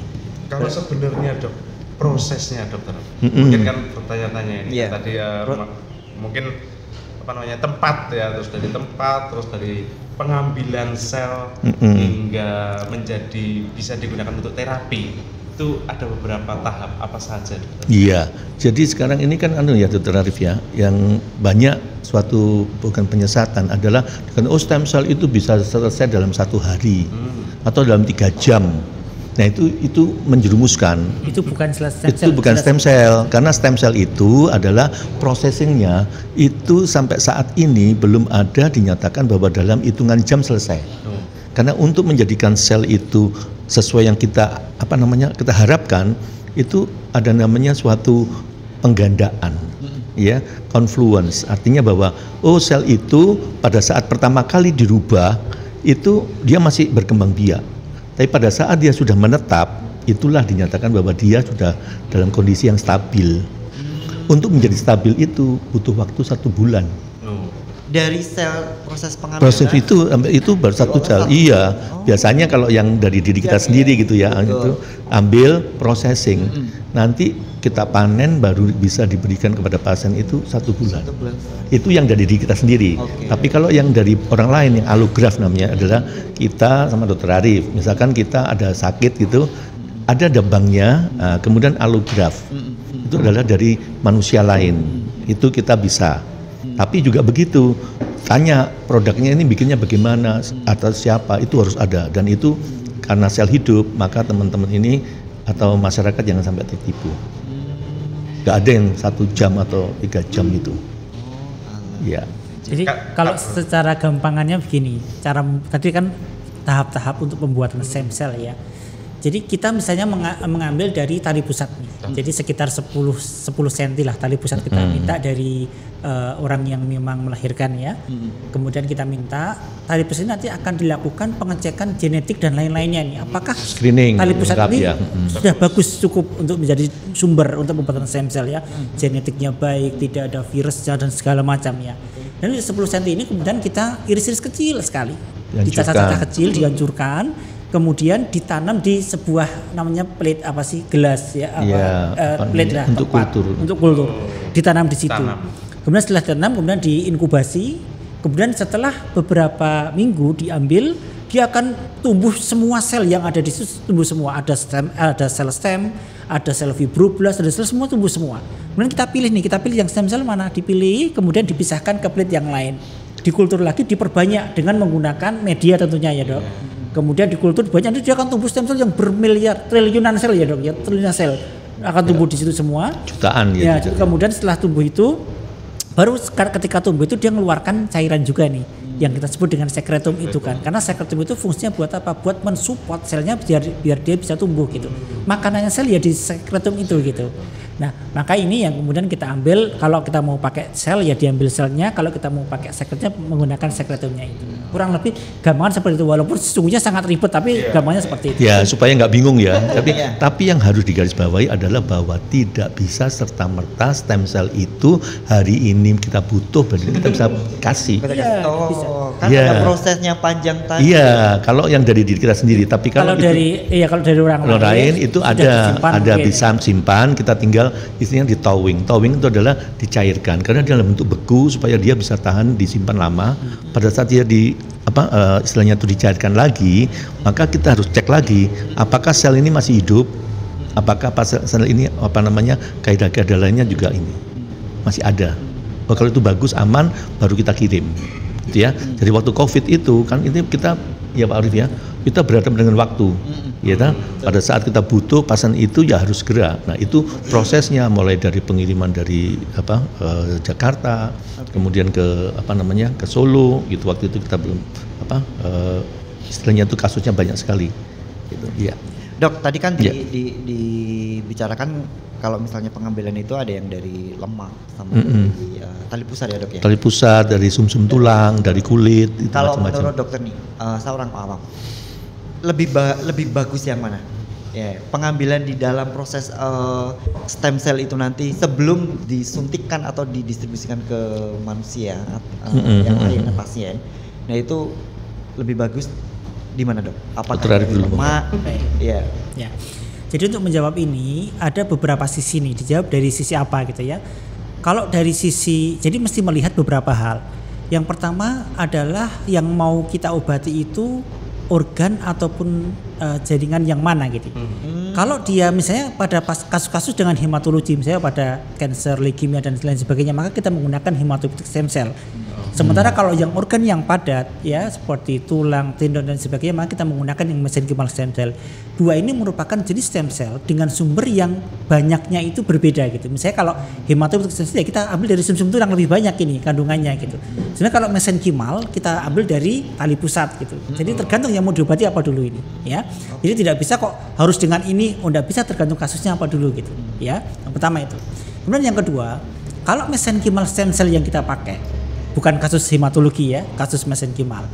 Kalau sebenarnya dok, prosesnya dokter, mungkin kan bertanya-tanya ini tadi mungkin tempat ya, terus dari tempat, terus dari pengambilan sel hingga menjadi bisa digunakan untuk terapi, itu ada beberapa tahap apa saja dokter? Iya, jadi sekarang ini kan Dr. Arif ya, yang banyak suatu bukan penyesatan adalah stem cell itu bisa selesai dalam 1 hari atau dalam 3 jam. Nah itu menjerumuskan. Itu bukan stem cell, karena stem cell itu adalah processingnya itu sampai saat ini belum ada dinyatakan bahwa dalam hitungan jam selesai. Karena untuk menjadikan sel itu sesuai yang kita kita harapkan, itu ada namanya suatu penggandaan, ya, confluence. Artinya bahwa sel itu pada saat pertama kali dirubah itu dia masih berkembang biak. Tapi pada saat dia sudah menetap, itulah dinyatakan bahwa dia sudah dalam kondisi yang stabil. Untuk menjadi stabil itu butuh waktu 1 bulan. Dari sel proses pengambilan. Proses itu baru 1 jam. Iya. Biasanya kalau yang dari diri kita sendiri gitu ya, itu ambil processing. Nanti kita panen baru bisa diberikan kepada pasien itu 1 bulan. Itu yang dari diri kita sendiri. Tapi kalau yang dari orang lain yang alograf namanya adalah kita sama Dr. Arif. Misalkan kita ada sakit gitu, ada banknya, kemudian alograf. Itu adalah dari manusia lain. Itu kita bisa. Tapi juga begitu, tanya produknya ini bikinnya bagaimana, atas siapa, itu harus ada. Dan itu karena sel hidup, maka teman-teman ini atau masyarakat jangan sampai tertipu. Gak ada yang 1 jam atau 3 jam itu. Ya. Jadi kalau secara gampangannya begini, tadi kan tahap-tahap untuk pembuatan stem cell ya. Jadi kita misalnya mengambil dari tali pusat nih. Jadi sekitar 10 cm lah tali pusat kita minta dari orang yang memang melahirkan ya. Kemudian kita minta tali pusat ini nanti akan dilakukan pengecekan genetik dan lain-lainnya nih. Apakah screening tali pusat ini ya. Sudah bagus cukup untuk menjadi sumber untuk pembuatan stem cell ya. Genetiknya baik, tidak ada virusnya dan segala macam ya. Dan 10 cm ini kemudian kita iris-iris kecil sekali. Dicacah-cacah kecil, dihancurkan. Kemudian ditanam di sebuah namanya plate gelas ya, plate lah, untuk kultur ditanam di situ. Kemudian setelah ditanam kemudian diinkubasi, kemudian setelah beberapa minggu diambil, dia akan tumbuh semua sel yang ada di situ, tumbuh semua, ada sel stem, ada sel fibroblast, ada sel semua tumbuh semua. Kemudian kita pilih yang stem cell mana, dipilih kemudian dipisahkan ke plate yang lain, dikultur lagi, diperbanyak dengan menggunakan media tentunya ya dok. Kemudian dikultur banyak, nanti dia akan tumbuh stem cell yang bermiliar, triliunan sel ya dok ya, triliunan sel akan tumbuh di situ semua. Jutaan ya. Kemudian setelah tumbuh itu, baru ketika tumbuh itu dia mengeluarkan cairan juga nih, yang kita sebut dengan sekretum itu kan. Karena sekretum itu fungsinya buat apa? Buat mensupport selnya biar dia bisa tumbuh gitu. Makanannya sel ya di sekretum itu gitu. Nah, maka ini yang kemudian kita ambil, kalau kita mau pakai sel ya diambil selnya, kalau kita mau pakai sekretnya menggunakan sekretumnya itu. Kurang lebih gampangan seperti itu, walaupun sesungguhnya sangat ribet tapi gampangannya seperti itu. Ya, supaya nggak bingung ya. Tapi yang harus digarisbawahi adalah bahwa tidak bisa serta-merta stem cell itu hari ini kita butuh, berarti kita bisa kasih. Kan ada prosesnya panjang tadi. Iya, kalau yang dari diri kita sendiri, tapi kalau dari orang lain itu ada bisa simpan, kita tinggal istilahnya di towing. Towing itu adalah dicairkan karena dalam bentuk beku supaya dia bisa tahan disimpan lama. Pada saat dia istilahnya itu dicairkan lagi, maka kita harus cek lagi apakah sel ini masih hidup, apakah sel ini kaidah-kaidah lainnya juga ini masih ada. Kalau itu bagus, aman, baru kita kirim. Gitu ya. Jadi waktu COVID itu kan ini kita ya Pak Arif ya, kita berhadapan dengan waktu. Ya kan? Pada saat kita butuh pasien itu ya harus segera. Nah, itu prosesnya mulai dari pengiriman dari Jakarta, kemudian ke ke Solo gitu. Waktu itu kita belum istilahnya itu kasusnya banyak sekali gitu. Ya. Dok, tadi kan dibicarakan kalau misalnya pengambilan itu ada yang dari lemak sama dari tali pusat ya dok ya? Tali pusat, dari sumsum tulang, dari kulit, itu kalau macam-macam. Menurut dokter nih, seorang awam, lebih bagus yang mana? Ya, pengambilan di dalam proses stem cell itu nanti sebelum disuntikkan atau didistribusikan ke manusia yang lain pasien. Nah itu lebih bagus di mana dok? Apakah Dr. Arif dulu. lemak? Iya. Ya. Jadi untuk menjawab ini ada beberapa sisi nih, dijawab dari sisi apa gitu ya. Kalau dari sisi, jadi mesti melihat beberapa hal. Yang pertama adalah yang mau kita obati itu organ ataupun jaringan yang mana gitu. Kalau dia misalnya pada kasus-kasus dengan hematologi, misalnya pada kanker, leukemia dan lain sebagainya, maka kita menggunakan hematopoietic stem cell. Sementara kalau yang organ yang padat ya seperti tulang, tendon dan sebagainya, maka kita menggunakan yang mesenchymal stem cell. Dua ini merupakan jenis stem cell dengan sumber yang banyaknya itu berbeda gitu. Misalnya kalau hematopoietic stem cell ya kita ambil dari sum-sum tulang lebih banyak ini kandungannya gitu. Sebenarnya kalau mesenchymal kita ambil dari tali pusat gitu. Jadi tergantung yang mau diobati apa dulu ini ya. Jadi tidak bisa kok harus dengan ini, tidak bisa, tergantung kasusnya apa dulu gitu ya. Yang pertama itu. Kemudian yang kedua, kalau mesenchymal stem cell yang kita pakai bukan kasus hematologi ya, kasus mesenchymal.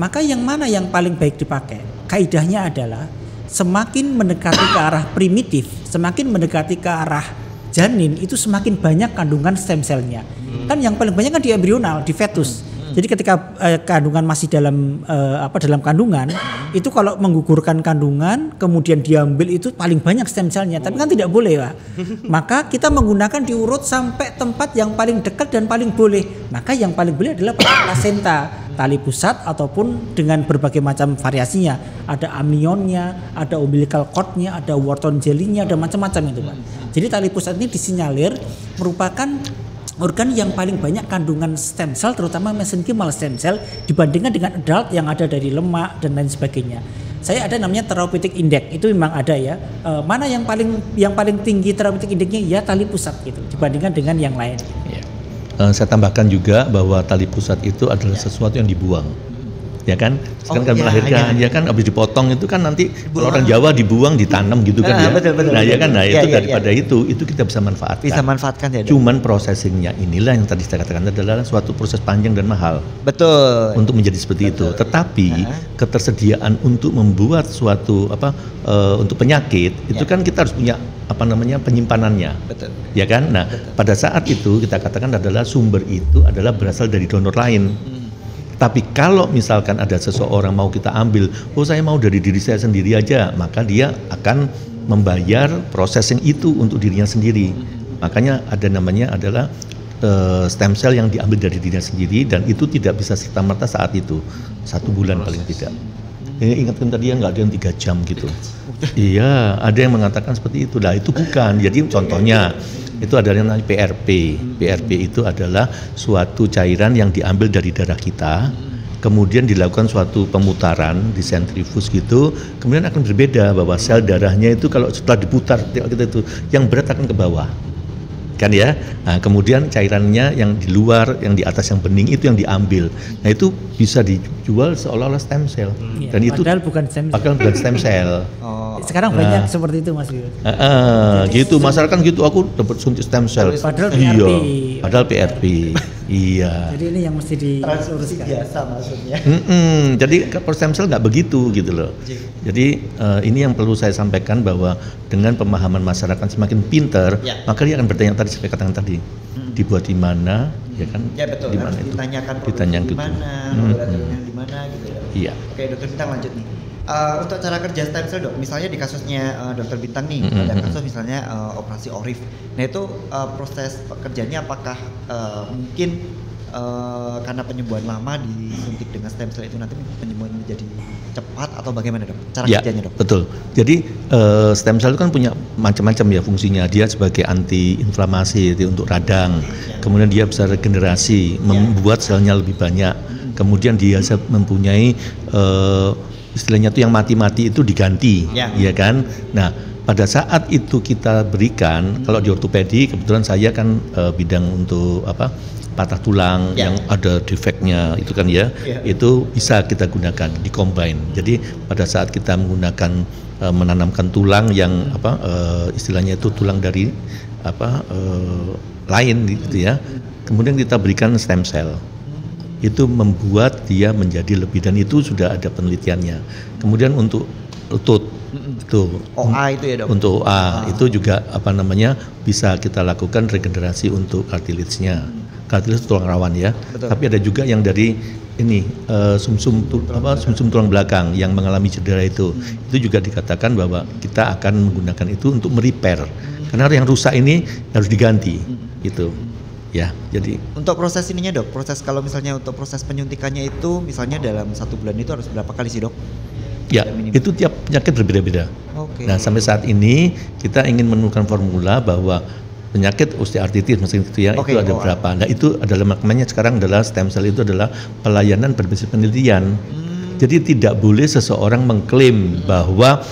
Maka yang mana yang paling baik dipakai? Kaidahnya adalah semakin mendekati ke arah primitif, semakin mendekati ke arah janin itu semakin banyak kandungan stem cell-nya. Kan yang paling banyak kan di embrional, di fetus. Jadi ketika kandungan masih dalam dalam kandungan, itu kalau menggugurkan kandungan kemudian diambil itu paling banyak stem cell-nya. Tapi kan tidak boleh, Pak. Maka kita menggunakan diurut sampai tempat yang paling dekat dan paling boleh. Maka yang paling boleh adalah plasenta, tali pusat ataupun dengan berbagai macam variasinya. Ada amnionnya, ada umbilical cord-nya, ada Wharton jelly-nya, ada macam-macam itu, Pak. Jadi tali pusat ini disinyalir merupakan organ yang paling banyak kandungan stem cell, terutama mesenchymal stem cell dibandingkan dengan adult yang ada dari lemak dan lain sebagainya. Saya ada namanya therapeutic index, itu memang ada ya. Mana yang paling tinggi therapeutic indexnya ya tali pusat gitu dibandingkan dengan yang lain. Ya. Saya tambahkan juga bahwa tali pusat itu adalah sesuatu yang dibuang. Ya kan, sekarang kan melahirkan, ya kan, habis dipotong itu kan nanti kalau orang Jawa dibuang, ditanam gitu kan ya. Betul, nah ya kan, nah itu daripada itu kita bisa manfaatkan. Bisa manfaatkan ya. Cuman processingnya inilah yang tadi saya katakan adalah suatu proses panjang dan mahal. Betul. Untuk menjadi seperti itu. Tetapi ketersediaan untuk membuat suatu untuk penyakit itu kan kita harus punya penyimpanannya. Betul. Ya kan, nah pada saat itu kita katakan adalah sumber itu adalah berasal dari donor lain. Tapi kalau misalkan ada seseorang mau kita ambil, saya mau dari diri saya sendiri aja, maka dia akan membayar processing itu untuk dirinya sendiri. Makanya ada namanya adalah stem cell yang diambil dari dirinya sendiri, dan itu tidak bisa serta-merta saat itu, 1 bulan paling tidak. Ingatkan tadi ya, nggak ada yang 3 jam gitu. Iya, ada yang mengatakan seperti itu. Nah itu bukan. Jadi contohnya itu adalah yang namanya PRP. PRP itu adalah suatu cairan yang diambil dari darah kita, kemudian dilakukan suatu pemutaran di sentrifuge gitu, kemudian akan berbeda bahwa sel darahnya itu kalau setelah diputar kita itu yang berat akan ke bawah. Kan ya, nah, kemudian cairannya yang di luar, yang di atas yang bening itu yang diambil. Nah itu bisa dijual seolah-olah stem cell. Dan itu padahal bukan stem cell. Padahal bukan stem cell. Sekarang banyak seperti itu Mas Yus. Gitu masyarakat gitu, aku dapat suntik stem cell. Padahal iya, PRP. Padahal PRP. Iya. Jadi ini yang mesti diuruskan. Biasa maksudnya. Jadi stem cell nggak begitu gitu loh. Jadi ini yang perlu saya sampaikan bahwa dengan pemahaman masyarakat semakin pintar, maka dia akan bertanya tadi saya katakan tadi, dibuat di mana, ya kan? Ya betul. Di mana itu? Ditanya gitu. di mana, laboratoriumnya di mana gitu ya. Iya. Oke, Dokter Bintang lanjut nih. Untuk cara kerja stem cell, Dok, misalnya di kasusnya Dokter Bintang nih, ada kasus misalnya operasi ORIF. Nah itu proses pekerjaannya apakah mungkin karena penyembuhan lama disuntik dengan stem cell itu nanti penyembuhan menjadi cepat atau bagaimana, Dok? Cara kerjanya, Dok? Betul. Jadi stem cell itu kan punya macam-macam ya fungsinya. Dia sebagai anti inflamasi untuk radang. Kemudian dia bisa regenerasi, membuat selnya lebih banyak. Kemudian dia mempunyai istilahnya itu yang mati-mati itu diganti, ya kan? Nah, pada saat itu kita berikan, kalau di ortopedi kebetulan saya kan bidang untuk patah tulang yang ada defeknya itu kan ya, itu bisa kita gunakan di combine. Jadi pada saat kita menggunakan menanamkan tulang yang istilahnya itu tulang dari lain gitu ya, kemudian kita berikan stem cell. Itu membuat dia menjadi lebih, dan itu sudah ada penelitiannya. Kemudian untuk lutut itu OA itu ya, Dok? Untuk OA itu juga bisa kita lakukan regenerasi untuk cartilage-nya. Cartilage tulang rawan ya. Betul. Tapi ada juga yang dari sumsum tulang belakang yang mengalami cedera itu juga dikatakan bahwa kita akan menggunakan itu untuk merepair karena yang rusak ini harus diganti gitu ya. Jadi untuk proses ininya dok, proses kalau misalnya untuk proses penyuntikannya itu misalnya dalam 1 bulan itu harus berapa kali sih dok? Ya itu tiap penyakit berbeda-beda. Nah sampai saat ini kita ingin menemukan formula bahwa penyakit osteoartritis itu ya itu ada berapa. Nah itu adalah makanya sekarang adalah stem cell itu adalah pelayanan berbasis penelitian. Jadi tidak boleh seseorang mengklaim bahwa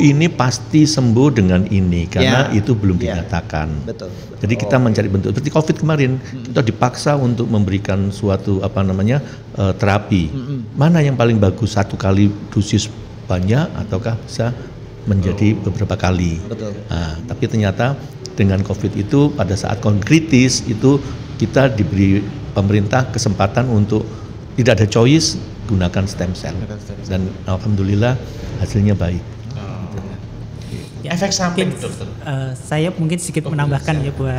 ini pasti sembuh dengan ini karena itu belum dinyatakan. Betul. Jadi kita mencari bentuk seperti COVID kemarin kita dipaksa untuk memberikan suatu terapi. Mana yang paling bagus, 1 kali dosis banyak ataukah bisa menjadi beberapa kali. Betul. Nah, tapi ternyata dengan COVID itu pada saat kritis itu kita diberi pemerintah kesempatan untuk tidak ada choice gunakan stem cell dan alhamdulillah hasilnya baik. Ya, efek samping dokter. Saya mungkin sedikit menambahkan ya buat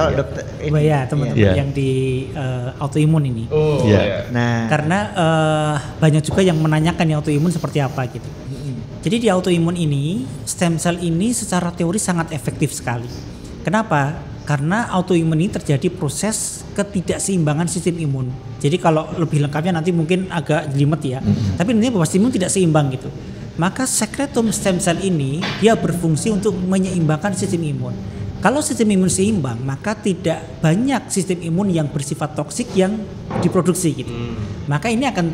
teman-teman yang di autoimun ini. Nah, karena banyak juga yang menanyakan ya autoimun seperti apa gitu. Jadi di autoimun ini stem cell ini secara teori sangat efektif sekali. Kenapa? Karena autoimun ini terjadi proses ketidakseimbangan sistem imun. Jadi kalau lebih lengkapnya nanti mungkin agak jelimet ya. Tapi intinya bahwa sistem imun tidak seimbang gitu. Maka sekretum stem cell ini dia berfungsi untuk menyeimbangkan sistem imun. Kalau sistem imun seimbang, maka tidak banyak sistem imun yang bersifat toksik yang diproduksi gitu. Maka ini akan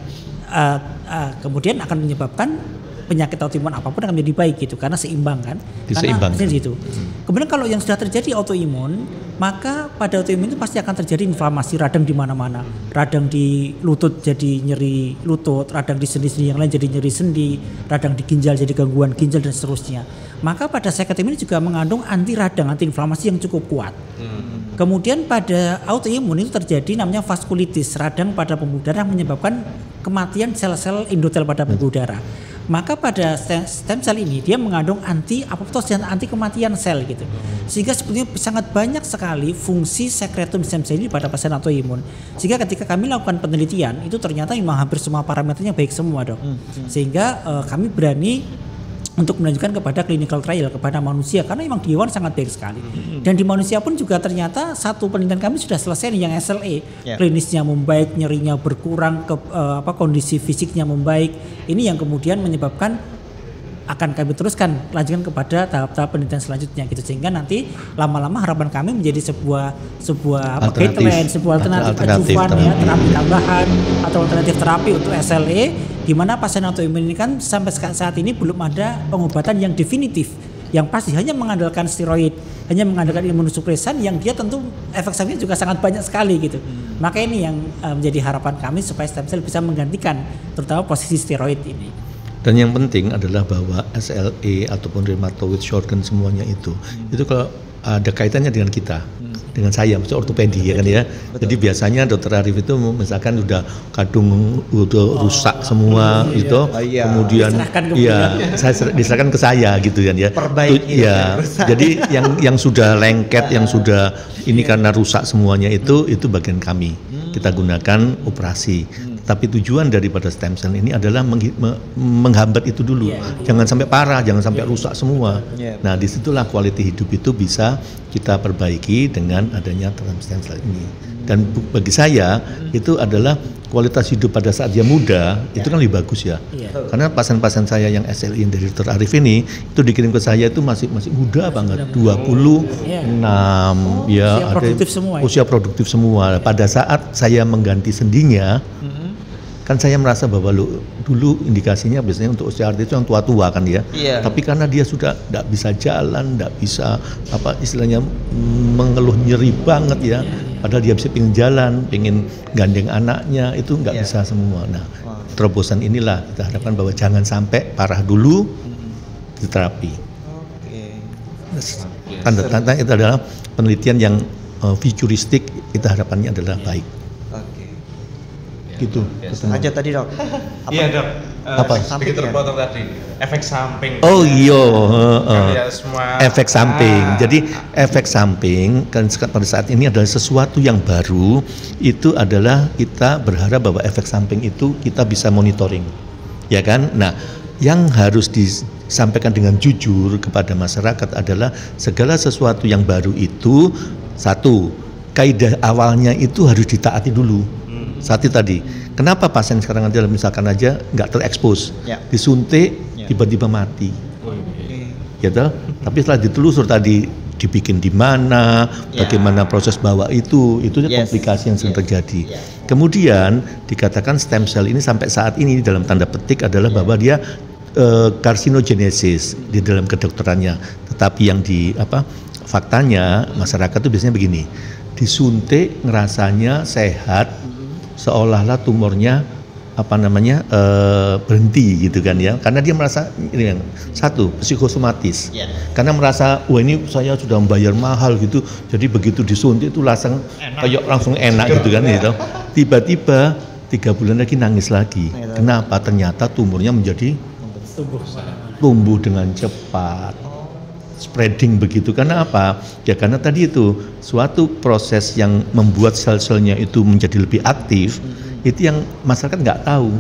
kemudian akan menyebabkan penyakit autoimun apapun akan menjadi baik gitu karena seimbang kan. Karena gitu. Kemudian kalau yang sudah terjadi autoimun, maka pada autoimun itu pasti akan terjadi inflamasi, radang di mana-mana. Radang di lutut jadi nyeri lutut, radang di sendi-sendi yang lain jadi nyeri sendi, radang di ginjal jadi gangguan ginjal dan seterusnya. Maka pada sekretum ini juga mengandung anti radang, anti inflamasi yang cukup kuat. Kemudian pada autoimun itu terjadi namanya vaskulitis, radang pada pembuluh darah menyebabkan kematian sel-sel endotel pada pembuluh darah. Maka pada stem cell ini dia mengandung anti apoptosis dan anti kematian sel gitu. Sehingga sebetulnya sangat banyak sekali fungsi sekretum stem cell ini pada pasien autoimun. Sehingga ketika kami lakukan penelitian itu ternyata memang hampir semua parameternya baik semua dok. Sehingga kami berani untuk menunjukkan kepada clinical trial kepada manusia karena memang di hewan sangat baik sekali. Dan di manusia pun juga ternyata satu penelitian kami sudah selesai yang SLE. Klinisnya membaik, nyerinya berkurang, kondisi fisiknya membaik. Ini yang kemudian menyebabkan akan kami teruskan lanjutkan kepada tahap-tahap penelitian selanjutnya gitu sehingga nanti lama-lama harapan kami menjadi sebuah guideline, sebuah alternatif ajuvan ya, terapi tambahan atau alternatif terapi untuk SLE di mana pasien autoimun ini kan sampai saat ini belum ada pengobatan yang definitif yang pasti hanya mengandalkan steroid, hanya mengandalkan imunosupresan yang dia tentu efek sampingnya juga sangat banyak sekali gitu. Maka ini yang menjadi harapan kami supaya stem cell bisa menggantikan terutama posisi steroid ini. Dan yang penting adalah bahwa SLE ataupun rheumatoid shortcake semuanya itu kalau ada kaitannya dengan kita, dengan saya, maksudnya ortopedi ya kan ya. Betul. Jadi biasanya dokter Arif itu misalkan udah kadung udah rusak semua gitu, kemudian saya diserahkan ke saya gitu kan ya. Perbaiki. Jadi yang sudah lengket, yang sudah ini karena rusak semuanya itu bagian kami. Kita gunakan operasi. Tapi tujuan daripada stem cell ini adalah menghambat itu dulu, jangan sampai parah, jangan sampai rusak semua. Nah disitulah quality hidup itu bisa kita perbaiki dengan adanya stem cell ini. Dan bagi saya itu adalah kualitas hidup pada saat dia muda itu kan lebih bagus ya. Karena pasien-pasien saya yang SLE dari Dr. Arif ini itu dikirim ke saya itu masih muda banget, 26 ya, usia produktif semua. Pada saat saya mengganti sendinya kan saya merasa bahwa dulu indikasinya biasanya untuk osteoartritis yang tua-tua kan ya. Tapi karena dia sudah tidak bisa jalan, tidak bisa istilahnya mengeluh nyeri banget ya. Padahal dia bisa pengen jalan, pengen gandeng anaknya itu nggak bisa semua. Nah, terobosan inilah kita harapkan bahwa jangan sampai parah dulu di terapi. Tanda-tanda itu adalah penelitian yang futuristik, kita harapannya adalah baik. gitu. Lanjut tadi dok. Iya dok. Apa? Sedikit terpotong tadi. Efek samping. Oh iya. Ya, semua. Efek samping. Jadi efek samping kan pada saat ini adalah sesuatu yang baru. Itu adalah kita berharap bahwa efek samping itu kita bisa monitoring, ya kan? Nah, yang harus disampaikan dengan jujur kepada masyarakat adalah segala sesuatu yang baru itu satu, kaidah awalnya itu harus ditaati dulu. Satu tadi, kenapa pasien sekarang aja misalkan aja nggak terekspos, disuntik tiba-tiba mati, gitu. Tapi setelah ditelusur tadi dibikin di mana, bagaimana proses bawa itu komplikasi yang sering terjadi. Kemudian dikatakan stem cell ini sampai saat ini dalam tanda petik adalah bahwa dia karsinogenesis di dalam kedokterannya. Tetapi yang faktanya masyarakat itu biasanya begini, disuntik ngerasanya sehat, seolah-olah tumornya berhenti gitu kan ya, karena dia merasa ini yang satu psikosomatis, karena merasa wah ini saya sudah membayar mahal gitu, jadi begitu disuntik itu langsung enak gitu kan gitu. Tiba-tiba 3 bulan lagi nangis lagi. Kenapa? Ternyata tumornya menjadi tumbuh dengan cepat, spreading begitu. Karena apa? Ya karena tadi itu suatu proses yang membuat sel-selnya itu menjadi lebih aktif, itu yang masyarakat nggak tahu.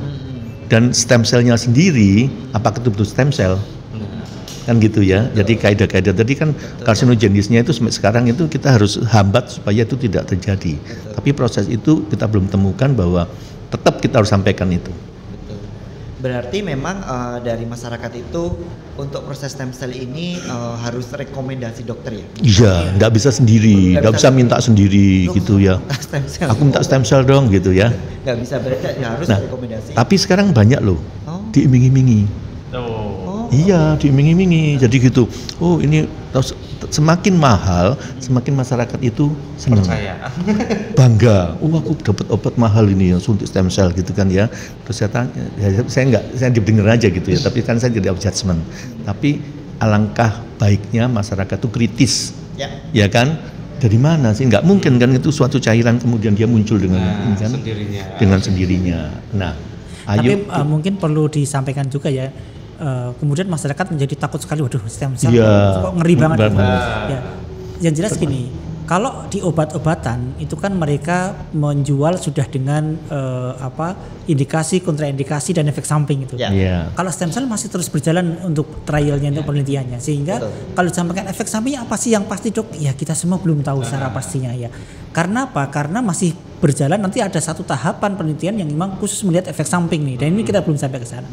Dan stem cell-nya sendiri, apakah itu betul stem cell? Kan gitu ya. Jadi kaidah-kaidah tadi kan karsinogenisnya itu sampai sekarang itu kita harus hambat supaya itu tidak terjadi. Tapi proses itu kita belum temukan bahwa tetap kita harus sampaikan itu. Berarti memang dari masyarakat itu untuk proses stem cell ini harus rekomendasi dokter ya? Iya, nggak bisa sendiri, nggak bisa minta sendiri gitu ya. Aku minta stem cell dong gitu ya. Nggak bisa, berarti harus rekomendasi. Tapi sekarang banyak loh, diiming-imingi. Iya, diiming-imingi. Jadi gitu. Oh ini semakin mahal, semakin masyarakat itu senang. Bangga. Oh aku dapat obat mahal ini yang suntik stem cell gitu kan ya. Terus saya tanya, saya didengar aja gitu ya. Tapi kan saya tidak judgement. Tapi alangkah baiknya masyarakat itu kritis, ya kan? Dari mana sih? Nggak mungkin kan itu suatu cairan kemudian dia muncul dengan sendirinya. Nah, tapi mungkin perlu disampaikan juga ya. Kemudian masyarakat menjadi takut sekali, waduh stem cell kok ngeri banget. Ya. Yang jelas gini, kalau di obat-obatan itu kan mereka menjual sudah dengan indikasi, kontraindikasi dan efek samping itu. Kalau stem cell masih terus berjalan untuk trialnya, untuk penelitiannya, sehingga kalau disampaikan efek sampingnya apa sih yang pasti dok? Ya kita semua belum tahu secara pastinya ya. Karena apa? Karena masih berjalan, nanti ada satu tahapan penelitian yang memang khusus melihat efek samping nih, dan ini kita belum sampai ke sana.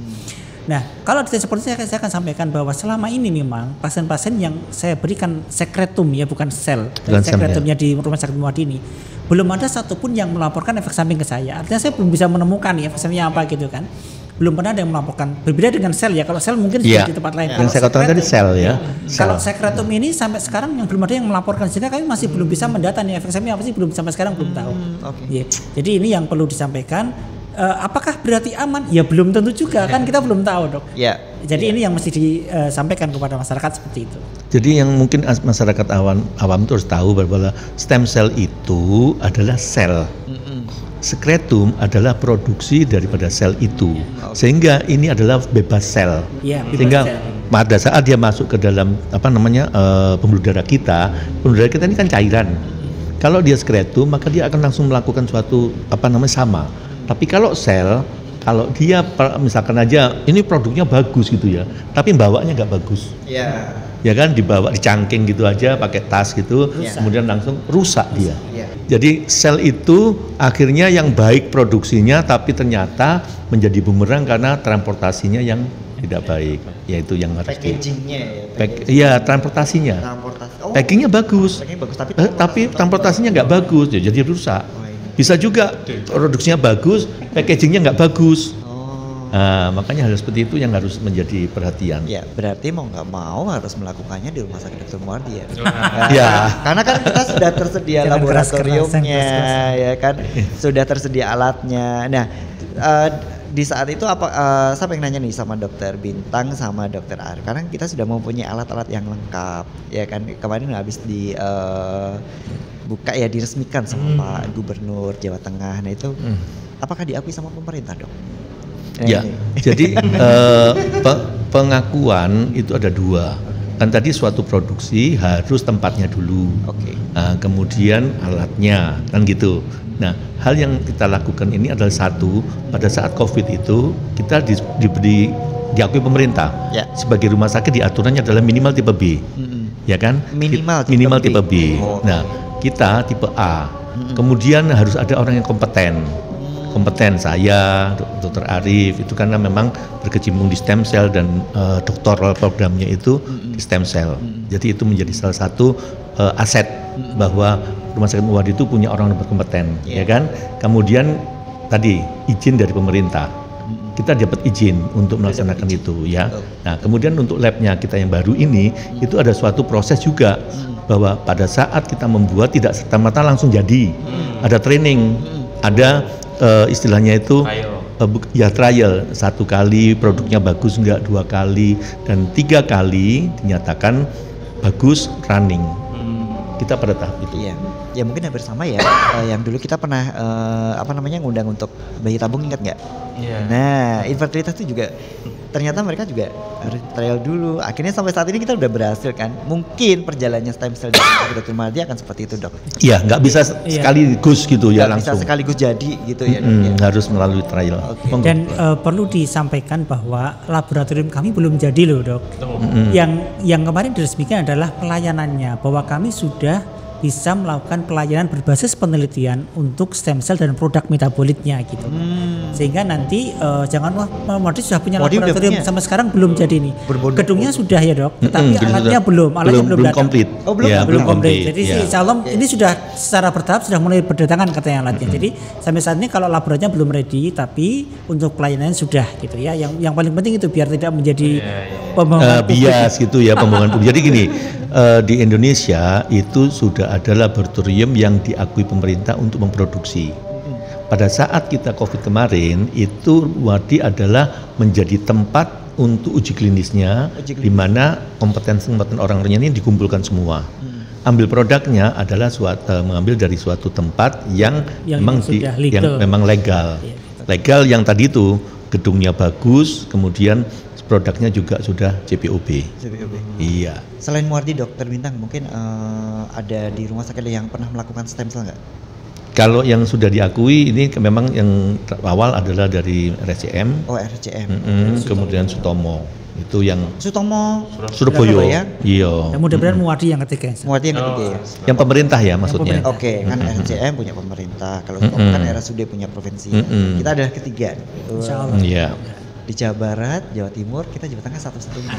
Nah, kalau seperti saya akan sampaikan bahwa selama ini memang pasien-pasien yang saya berikan sekretum ya, bukan sel, sekretumnya di rumah sakit Muadi ini, belum ada satupun yang melaporkan efek samping ke saya. Artinya saya belum bisa menemukan ya efek sampingnya apa gitu kan. Belum pernah ada yang melaporkan. Berbeda dengan sel ya, kalau sel mungkin sudah di tempat lain. Yang saya katakan tadi sel ya. Kalau sekretum ini sampai sekarang yang belum ada yang melaporkan, sehingga kami masih belum bisa mendata nih efek sampingnya apa sih, belum sampai sekarang belum tahu. Jadi ini yang perlu disampaikan. Apakah berarti aman? Ya belum tentu juga kan, kita belum tahu dok. Jadi ini yang mesti disampaikan kepada masyarakat seperti itu. Jadi yang mungkin masyarakat awam itu harus tahu bahwa stem cell itu adalah sel. Sekretum adalah produksi daripada sel itu. Sehingga ini adalah bebas sel. Sehingga pada saat dia masuk ke dalam pembuluh darah kita ini kan cairan. Kalau dia sekretum maka dia akan langsung melakukan suatu sama. Tapi kalau sel, kalau dia misalkan aja ini produknya bagus gitu ya, tapi bawanya nggak bagus, ya kan, dibawa dicangking gitu aja pakai tas gitu, kemudian langsung rusak dia. Jadi sel itu akhirnya yang baik produksinya, tapi ternyata menjadi bumerang karena transportasinya yang tidak baik, yaitu yang harus transportasinya. Packingnya bagus, tapi transportasinya nggak bagus, jadi rusak. Bisa juga produksinya bagus, packagingnya nggak bagus. Nah, makanya hal seperti itu yang harus menjadi perhatian. Ya, berarti mau nggak mau harus melakukannya di Rumah Sakit Dr. Muardi ya. Karena kan kita sudah tersedia laboratoriumnya, ya kan, sudah tersedia alatnya. Nah, di saat itu saya pengen nanya nih sama Dokter Bintang sama Dokter Arif, karena kita sudah mempunyai alat-alat yang lengkap, ya kan. Kemarin habis diresmikan sama Pak Gubernur Jawa Tengah. Nah itu apakah diakui sama pemerintah, Dok? Ya, jadi pengakuan itu ada dua. Kan tadi suatu produksi harus tempatnya dulu, nah, kemudian alatnya, kan gitu. Nah, hal yang kita lakukan ini adalah satu, pada saat COVID itu kita diakui pemerintah sebagai rumah sakit, diaturannya adalah minimal tipe B, ya kan? Minimal tipe B. Nah, kita tipe A. Kemudian harus ada orang yang kompeten, saya, Dr. Arif itu karena memang berkecimpung di stem cell dan doktoral programnya itu di stem cell. Jadi itu menjadi salah satu aset bahwa Rumah Sakit Muwardi itu punya orang yang berkompeten, ya kan? Kemudian tadi izin dari pemerintah, kita dapat izin untuk melaksanakan itu, ya. Nah, kemudian untuk labnya kita yang baru ini itu ada suatu proses juga bahwa pada saat kita membuat tidak serta-merta langsung jadi, ada training, ada istilahnya itu trial, 1 kali produknya bagus enggak, 2 kali dan 3 kali dinyatakan bagus running. Kita pada tahap itu. Iya. Ya mungkin hampir sama ya. Yang dulu kita pernah ngundang untuk bayi tabung, ingat nggak? Iya. Nah, infertilitas itu juga ternyata mereka juga harus trial dulu. Akhirnya sampai saat ini kita udah berhasil kan. Mungkin perjalanannya stem cell dari Dr. Muwardi akan seperti itu, Dok. Iya, nggak bisa sekaligus gitu ya langsung. Bisa sekaligus jadi gitu ya, Dok. Ya. Harus melalui trial. Dan perlu disampaikan bahwa laboratorium kami belum jadi loh, Dok. Yang kemarin diresmikan adalah pelayanannya, bahwa kami sudah bisa melakukan pelayanan berbasis penelitian untuk stem cell dan produk metabolitnya gitu. Sehingga nanti jangan Muwardi sudah punya laboratorium, sampai sekarang belum jadi nih. Gedungnya sudah ya, Dok, tetapi alatnya belum datang. Komplit. Belum komplit. Jadi insya Allah ini sudah secara bertahap sudah mulai berdatangan katanya alatnya. Jadi sampai saat ini kalau laboratoriumnya belum ready, tapi untuk pelayanannya sudah gitu ya. Yang paling penting itu biar tidak menjadi pembohongan bias gitu ya, pembohongan publik. Jadi gini, di Indonesia itu sudah ada laboratorium yang diakui pemerintah untuk memproduksi. Pada saat kita COVID kemarin itu Muwardi adalah menjadi tempat untuk uji klinisnya, di mana kompeten orang-orangnya ini dikumpulkan semua. Ambil produknya adalah mengambil dari suatu tempat yang memang legal. Legal yang tadi itu gedungnya bagus, kemudian produknya juga sudah CPOB. Iya. Selain Muwardi, Dokter Bintang, mungkin ada di rumah sakit yang pernah melakukan stem cell nggak? Kalau yang sudah diakui ini memang yang awal adalah dari RSCM. Oh, RSCM. Kemudian Sutomo. Itu yang Surabaya. Iya. Dan mudah-mudahan Muwardi yang ketiga. Muwardi yang ketiga ya. Yang pemerintah ya maksudnya. Oke, kan RSCM punya pemerintah. Kalau Sutomo kan RSUD punya provinsi. Kita adalah ketiga. Insyaallah. Iya. Di Jawa Barat, Jawa Timur, kita Jawa Tengah satu-satunya.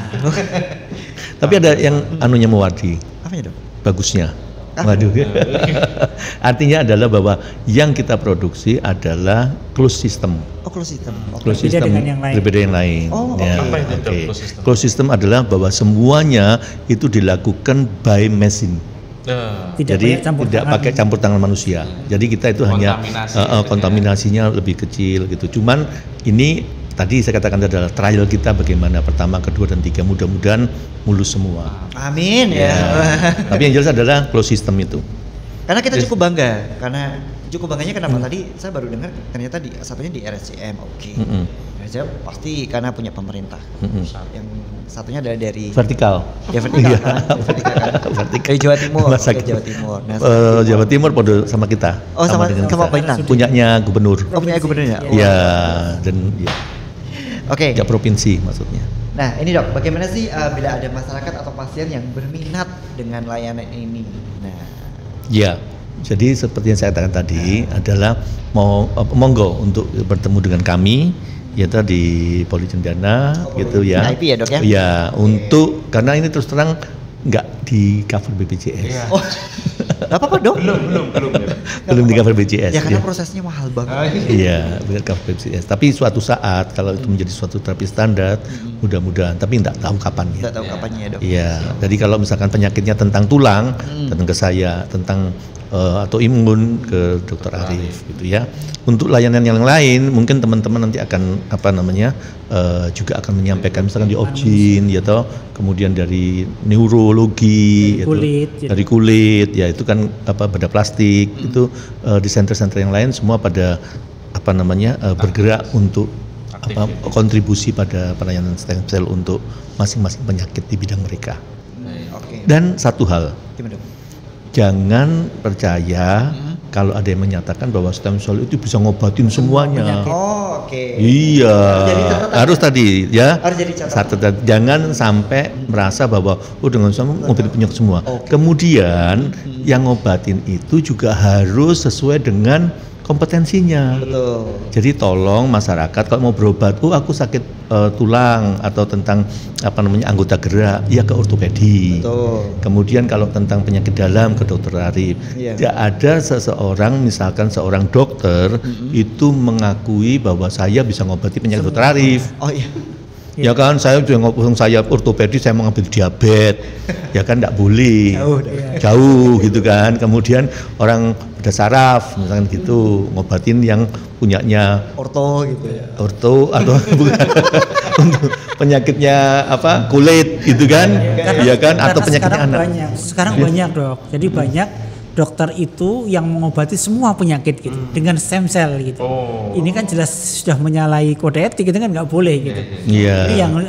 Tapi ada yang anunya Muwardi. Apanya, Dok? Bagusnya. Waduh. Artinya adalah bahwa yang kita produksi adalah closed system. Oh, closed system. Closed system berbeda yang lain. Oh, ya, apa itu closed system? Closed system adalah bahwa semuanya itu dilakukan by machine. Jadi tidak pakai campur tangan manusia. Jadi kita itu hanya kontaminasinya lebih kecil gitu. Cuman ini tadi saya katakan adalah trial kita bagaimana pertama, kedua dan tiga, mudah-mudahan mulus semua. Amin ya. Tapi yang jelas adalah closed system itu. Karena kita cukup bangga, bangganya kenapa? Tadi saya baru dengar ternyata satunya di RSCM. RSCM pasti karena punya pemerintah. Yang satunya adalah dari vertikal. Ya vertikal kan. Dari Jawa Timur. Jawa Timur. Nah, Jawa Timur pada sama kita. Oh, sama Bintang. Punyanya gubernur. Oh, punya gubernurnya. Iya, dan ya. Oke. Ya provinsi maksudnya. Nah ini, Dok, bagaimana sih bila ada masyarakat atau pasien yang berminat dengan layanan ini? Nah, ya, jadi seperti yang saya katakan tadi adalah monggo untuk bertemu dengan kami, yaitu di Poli Cendana, gitu ya. VIP ya, Dok ya? Ya, untuk karena ini terus terang nggak di cover BPJS. Yeah. Oh, nggak apa-apa, Dok? Belum di cover BPJS. Ya karena prosesnya mahal banget. Iya, bukan cover BPJS. Tapi suatu saat kalau itu menjadi suatu terapi standar, mudah-mudahan. Tapi nggak tahu kapannya. Nggak tahu kapannya ya, Dok. Iya. Jadi kalau misalkan penyakitnya tentang tulang, datang ke saya, tentang atau imun ke Dr. Arif, gitu ya. Untuk layanan yang lain, mungkin teman-teman nanti akan juga akan menyampaikan, misalkan di Opjin, ya toh, kemudian dari neurologi, dari kulit, ya itu kan bedah plastik, itu di center-center yang lain semua pada bergerak untuk kontribusi pada pelayanan stem cell untuk masing-masing penyakit di bidang mereka. Dan satu hal, jangan percaya kalau ada yang menyatakan bahwa stem cell itu bisa ngobatin semuanya. Iya, harus tadi ya. Jangan sampai merasa bahwa dengan sama ngobatin penyakit semua. Kemudian yang ngobatin itu juga harus sesuai dengan kompetensinya. Betul. Jadi tolong masyarakat kalau mau berobat, aku sakit tulang atau tentang anggota gerak, ya ke ortopedi. Betul. Kemudian kalau tentang penyakit dalam ke dokter Arif. Tidak ada seseorang, misalkan seorang dokter itu mengakui bahwa saya bisa ngobati penyakit dokter Arif. Oh iya. Ya kan, saya ortopedi, saya mau ngambil diabetes, ya kan tidak boleh, jauh gitu kan. Kemudian orang bedah saraf, misalkan gitu, ngobatin yang punyanya orto gitu ya. Orto atau bukan untuk penyakitnya kulit gitu kan, ya kan, atau penyakitnya anak. Sekarang banyak dok, jadi banyak dokter itu yang mengobati semua penyakit gitu dengan stem cell gitu. Ini kan jelas sudah menyalahi kode etik, itu kan nggak boleh gitu. Iya. Yang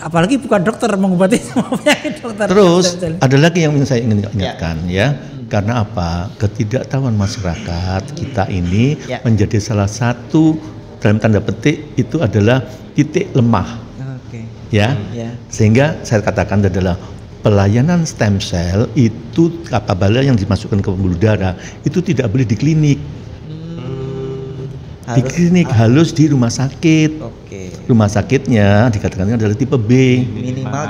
apalagi bukan dokter mengobati semua penyakit dokter. Terus ada lagi yang saya ingin ingatkan ya. Karena apa? Ketidaktahuan masyarakat kita ini menjadi salah satu dalam tanda petik itu adalah titik lemah. Ya. Sehingga saya katakan adalah pelayanan stem cell itu apabila yang dimasukkan ke pembuluh darah itu tidak boleh di klinik. Di klinik harus di rumah sakit. Rumah sakitnya dikatakan adalah tipe B.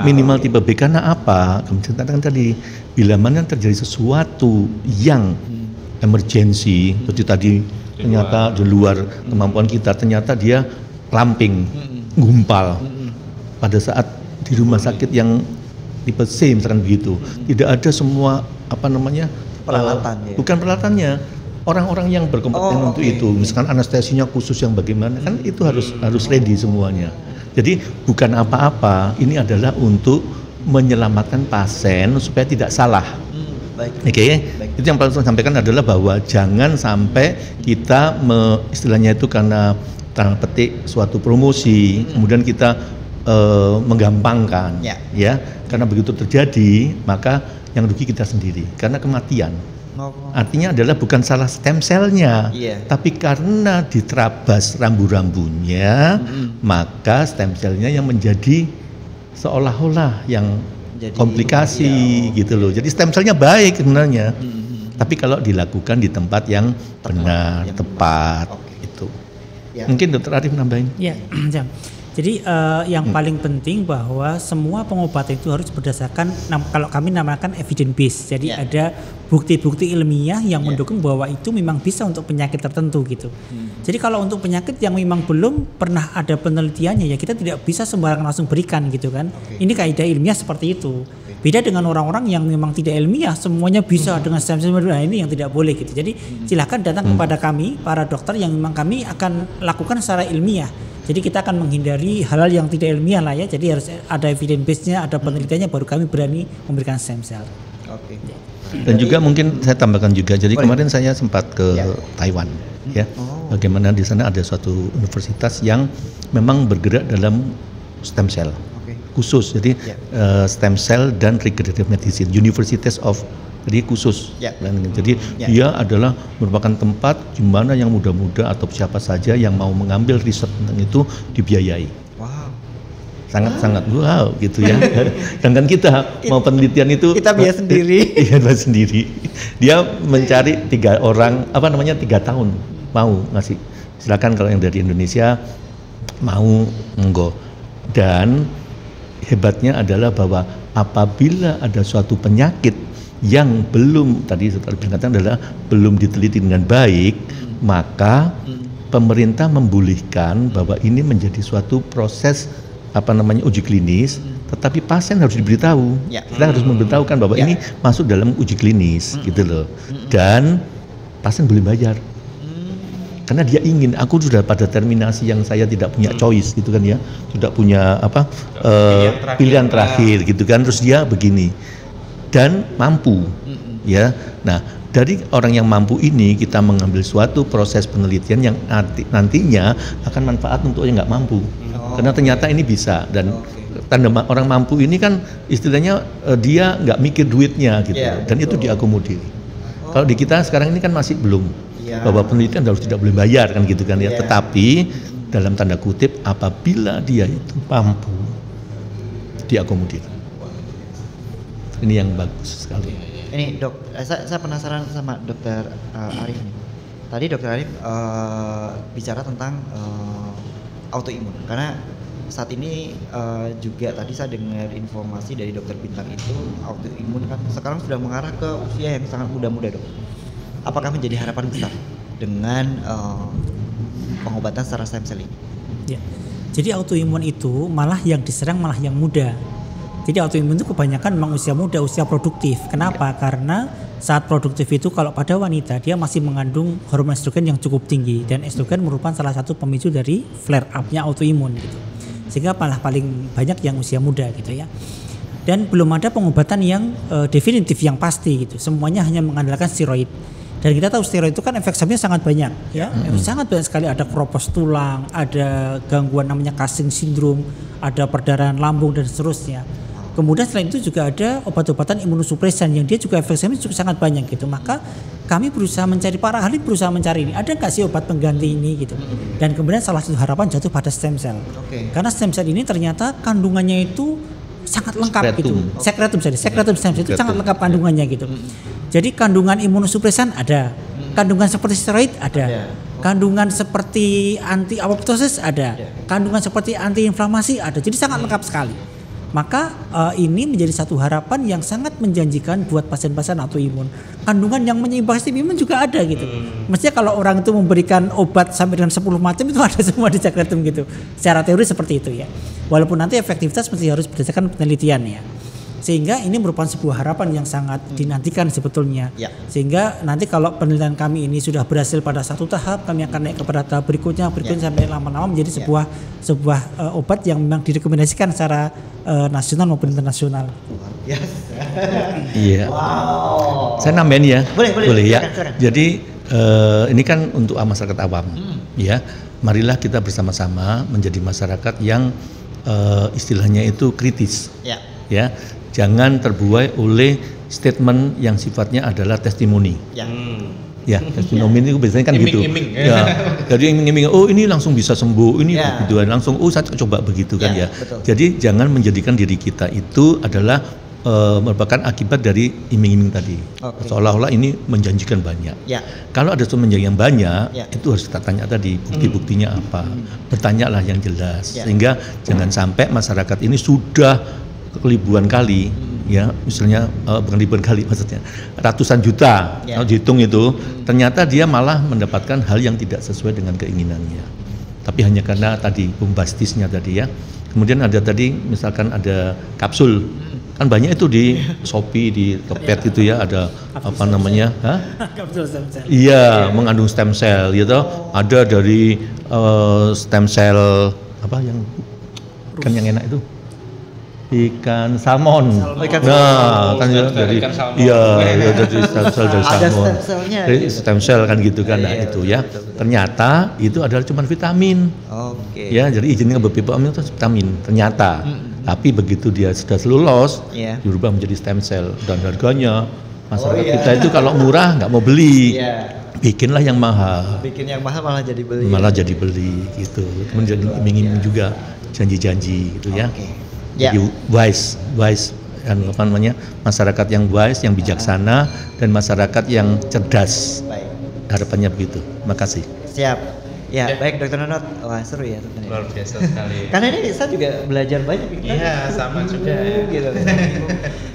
Minimal tipe B. Karena apa? Kemudian katakan tadi, bila mana terjadi sesuatu yang emergensi, seperti tadi ternyata di luar kemampuan kita, ternyata dia clamping, gumpal. Pada saat di rumah sakit yang tipe C misalkan begitu, tidak ada semua peralatan bukan peralatannya, orang-orang yang berkompeten untuk itu, misalkan anestesinya khusus yang bagaimana, kan itu harus ready semuanya. Jadi bukan apa-apa, ini adalah untuk menyelamatkan pasien supaya tidak salah. Itu yang perlu saya sampaikan adalah bahwa jangan sampai kita istilahnya itu karena tanda petik suatu promosi, kemudian kita menggampangkan, ya, karena begitu terjadi maka yang rugi kita sendiri karena kematian. Artinya adalah bukan salah stem cell-nya, tapi karena diterabas rambu-rambunya, maka stem cell-nya yang menjadi seolah-olah yang komplikasi gitu loh. Jadi stem cell-nya baik sebenarnya, tapi kalau dilakukan di tempat yang benar, tepat, itu. Mungkin Dokter Arif nambahin. Ya, jadi yang paling penting bahwa semua pengobatan itu harus berdasarkan kalau kami namakan evidence base. Jadi ada bukti-bukti ilmiah yang mendukung bahwa itu memang bisa untuk penyakit tertentu gitu. Jadi kalau untuk penyakit yang memang belum pernah ada penelitiannya, ya kita tidak bisa sembarangan langsung berikan gitu kan. Ini kaidah ilmiah seperti itu. Beda dengan orang-orang yang memang tidak ilmiah, semuanya bisa dengan stem cell, nah ini yang tidak boleh gitu. Jadi silakan datang kepada kami para dokter yang memang kami akan lakukan secara ilmiah. Jadi kita akan menghindari hal-hal yang tidak ilmiah lah ya. Jadi harus ada evidence base-nya, ada penelitiannya, baru kami berani memberikan stem cell. Dan juga mungkin saya tambahkan juga. Jadi kemarin saya sempat ke Taiwan, ya. Bagaimana di sana ada suatu universitas yang memang bergerak dalam stem cell khusus. Jadi stem cell dan regenerative medicine, Universities of, jadi khusus. Jadi dia adalah merupakan tempat di mana yang muda-muda atau siapa saja yang mau mengambil riset tentang itu dibiayai. Sangat-sangat wow gitu ya. Sedangkan kita mau penelitian itu kita biaya sendiri. Iya, biaya sendiri. Dia mencari 3 tahun mau ngasih. Silakan kalau yang dari Indonesia mau monggo. Dan hebatnya adalah bahwa apabila ada suatu penyakit yang belum tadi setelah dikatakan adalah belum diteliti dengan baik, maka pemerintah membolehkan bahwa ini menjadi suatu proses uji klinis, tetapi pasien harus diberitahu. Kita harus memberitahukan bahwa ini masuk dalam uji klinis gitu loh. Dan pasien boleh bayar. Karena dia ingin, aku sudah pada terminasi yang saya tidak punya choice gitu kan ya, tidak punya pilihan terakhir gitu kan, terus dia begini dan mampu ya. Nah, dari orang yang mampu ini kita mengambil suatu proses penelitian yang nantinya akan manfaat untuk yang nggak mampu. Karena ternyata ini bisa, dan tanda orang mampu ini kan istilahnya dia nggak mikir duitnya gitu, dan itu diakomodir. Kalau di kita sekarang ini kan masih belum, bahwa penelitian harus tidak boleh bayar kan gitu kan ya. Tetapi dalam tanda kutip apabila dia itu mampu diakomodir. Ini yang bagus sekali. Ini dok, saya penasaran sama dokter Arif nih. Tadi dokter Arif bicara tentang autoimun, karena saat ini juga tadi saya dengar informasi dari dokter Bintang itu autoimun kan sekarang sudah mengarah ke usia yang sangat muda-muda, dok. Apakah menjadi harapan besar dengan pengobatan secara stem cell ini? Ya. Jadi autoimun itu malah yang diserang malah yang muda. Jadi autoimun itu kebanyakan memang usia muda, usia produktif. Kenapa? Karena saat produktif itu kalau pada wanita dia masih mengandung hormon estrogen yang cukup tinggi, dan estrogen merupakan salah satu pemicu dari flare up-nya autoimun gitu. Sehingga malah paling banyak yang usia muda gitu ya. Dan belum ada pengobatan yang definitif yang pasti gitu. Semuanya hanya mengandalkan steroid. Dan kita tahu steroid itu kan efek sampingnya sangat banyak ya. Sangat banyak sekali, ada keropos tulang, ada gangguan namanya Cushing syndrome, ada perdarahan lambung dan seterusnya. Kemudian selain itu juga ada obat-obatan imunosupresan yang dia juga efek sampingnya juga sangat banyak gitu. Maka kami berusaha mencari, para ahli berusaha mencari ini, ada nggak sih obat pengganti ini gitu. Dan kemudian salah satu harapan jatuh pada stem cell. Karena stem cell ini ternyata kandungannya itu sangat lengkap gitu. Sekretum stem cell itu sangat lengkap kandungannya gitu. Jadi kandungan imunosupresan ada, kandungan seperti steroid ada, kandungan seperti anti apoptosis ada, kandungan seperti anti inflamasi ada. Jadi sangat lengkap sekali. Maka ini menjadi satu harapan yang sangat menjanjikan buat pasien-pasien autoimun. Kandungan yang menyeimbang sistem imun juga ada gitu. Mestinya kalau orang itu memberikan obat sampai dengan 10 macam itu ada semua di Sekretum gitu. Secara teori seperti itu ya. Walaupun nanti efektivitas mesti harus berdasarkan penelitian ya. Sehingga ini merupakan sebuah harapan yang sangat dinantikan sebetulnya. Sehingga nanti kalau penelitian kami ini sudah berhasil pada satu tahap, kami akan naik kepada tahap berikutnya sampai lama-lama menjadi sebuah obat yang memang direkomendasikan secara nasional maupun internasional. Iya. Wow. Saya nambahin ya. Boleh ya. Silakan. Jadi ini kan untuk masyarakat awam, ya. Marilah kita bersama-sama menjadi masyarakat yang istilahnya itu kritis, ya. Jangan terbuai oleh statement yang sifatnya adalah testimoni. Ya, testimoni itu biasanya kan gitu. Ya, jadi iming-iming, oh ini langsung bisa sembuh, ini begituan, langsung oh saya coba begitu kan ya. Betul. Jadi jangan menjadikan diri kita itu adalah merupakan akibat dari iming-iming tadi. Seolah-olah ini menjanjikan banyak. Kalau ada sesuatu menjanjikan banyak, itu harus kita tanya tadi bukti-buktinya apa. Bertanyalah yang jelas, sehingga jangan sampai masyarakat ini sudah ribuan kali, ya misalnya bukan ribuan kali maksudnya ratusan juta kalau dihitung itu ternyata dia malah mendapatkan hal yang tidak sesuai dengan keinginannya, tapi hanya karena tadi bombastisnya tadi ya. Kemudian ada tadi misalkan ada kapsul, kan banyak itu di Shopee, di Tokped itu ya, ada apa namanya, kapsul stem cell. Iya, mengandung stem cell gitu. Ada dari stem cell apa yang kan yang enak itu ikan salmon. Nah, kan dari dari stem cell dari salmon. Dari stem cell kan gitu kan, nah itu ya. Ternyata itu adalah cuma vitamin. Ya, jadi izinnya BPOM itu vitamin ternyata. Tapi begitu dia sudah lolos, dirubah menjadi stem cell, dan harganya masyarakat kita itu kalau murah nggak mau beli. Bikinlah yang mahal. Bikin yang mahal malah jadi beli. Malah jadi beli gitu. Kemudian iming-iming juga janji-janji gitu ya. Jadi wise apa namanya, masyarakat yang wise, yang bijaksana, dan masyarakat yang cerdas. Harapannya begitu. Makasih. Siap. Ya, baik Dokter Nonot. Wah, seru ya teman-teman. Luar biasa sekali. Karena ini saya juga belajar banyak. Iya, sama juga. Gitu.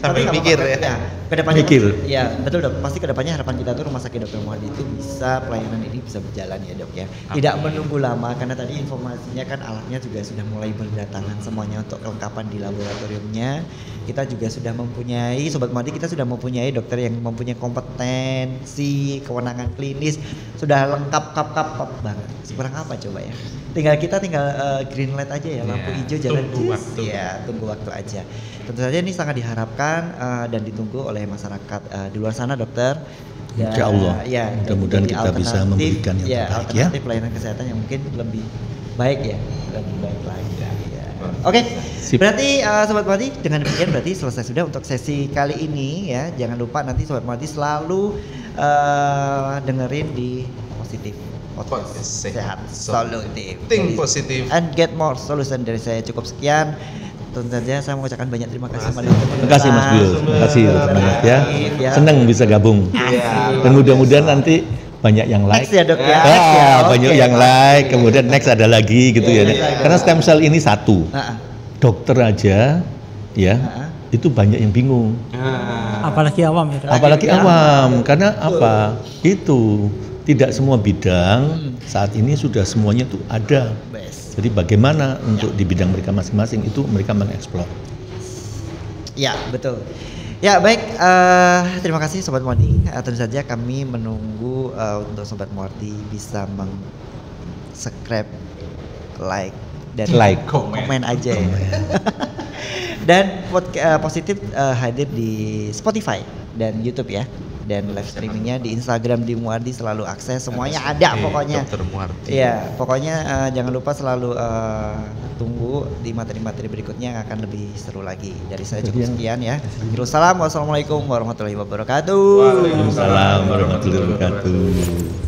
Sambil mikir ya. Kedepannya mikir. Ya, betul Dok. Pasti kedepannya harapan kita tuh Rumah Sakit Dr. Muhammad itu bisa, pelayanan ini bisa berjalan ya Dok ya. Tidak menunggu lama, karena tadi informasinya kan alatnya juga sudah mulai berdatangan semuanya untuk kelengkapan di laboratoriumnya. Kita juga sudah mempunyai, Sobat Muhammad, kita sudah mempunyai dokter yang mempunyai kompetensi, kewenangan klinis, sudah lengkap kap banget. Kurang apa coba ya? Tinggal green light aja ya, lampu hijau jalan terus. Ya, tunggu waktu aja. Tentu saja ini sangat diharapkan dan ditunggu oleh masyarakat di luar sana, dokter. Insya Allah. Ya, mudah-mudahan kita bisa memberikan yang terbaik ya. Alternatif pelayanan kesehatan yang mungkin lebih baik ya, lebih baik lagi. Ya. Oke, berarti Sobat Muardi dengan demikian berarti selesai sudah untuk sesi kali ini ya. Jangan lupa nanti Sobat Muardi selalu dengerin di Positif Podcast Sehat Solutif. Think positive and get more solution. Dari saya cukup sekian. Tentu saja saya mengucapkan banyak terima kasih. Terima kasih Mas Bill. Terima kasih banyak ya. Senang bisa gabung. Dan mudah-mudahan nanti banyak yang like. Next ya dok ya. Banyak yang like. Kemudian next ada lagi gitu ya. Karena stem cell ini satu. Dokter aja ya. Itu banyak yang bingung. Apalagi awam ya. Apalagi awam. Karena apa? Itu tidak semua bidang saat ini sudah semuanya tuh ada. Jadi bagaimana untuk di bidang mereka masing-masing itu mereka mengeksplor. Ya betul. Ya baik, terima kasih Sobat Muardi. Tentu saja kami menunggu untuk Sobat Muardi bisa subscribe, like dan komen aja ya. Dan Positif hadir di Spotify dan YouTube ya. Dan live streamingnya di Instagram di Muardi selalu akses, semuanya ada pokoknya. Dr. Muardi. Iya, pokoknya jangan lupa selalu tunggu di materi-materi berikutnya yang akan lebih seru lagi. Dari saya cukup sekian ya. Wassalamualaikum warahmatullahi wabarakatuh. Waalaikumsalam warahmatullahi wabarakatuh.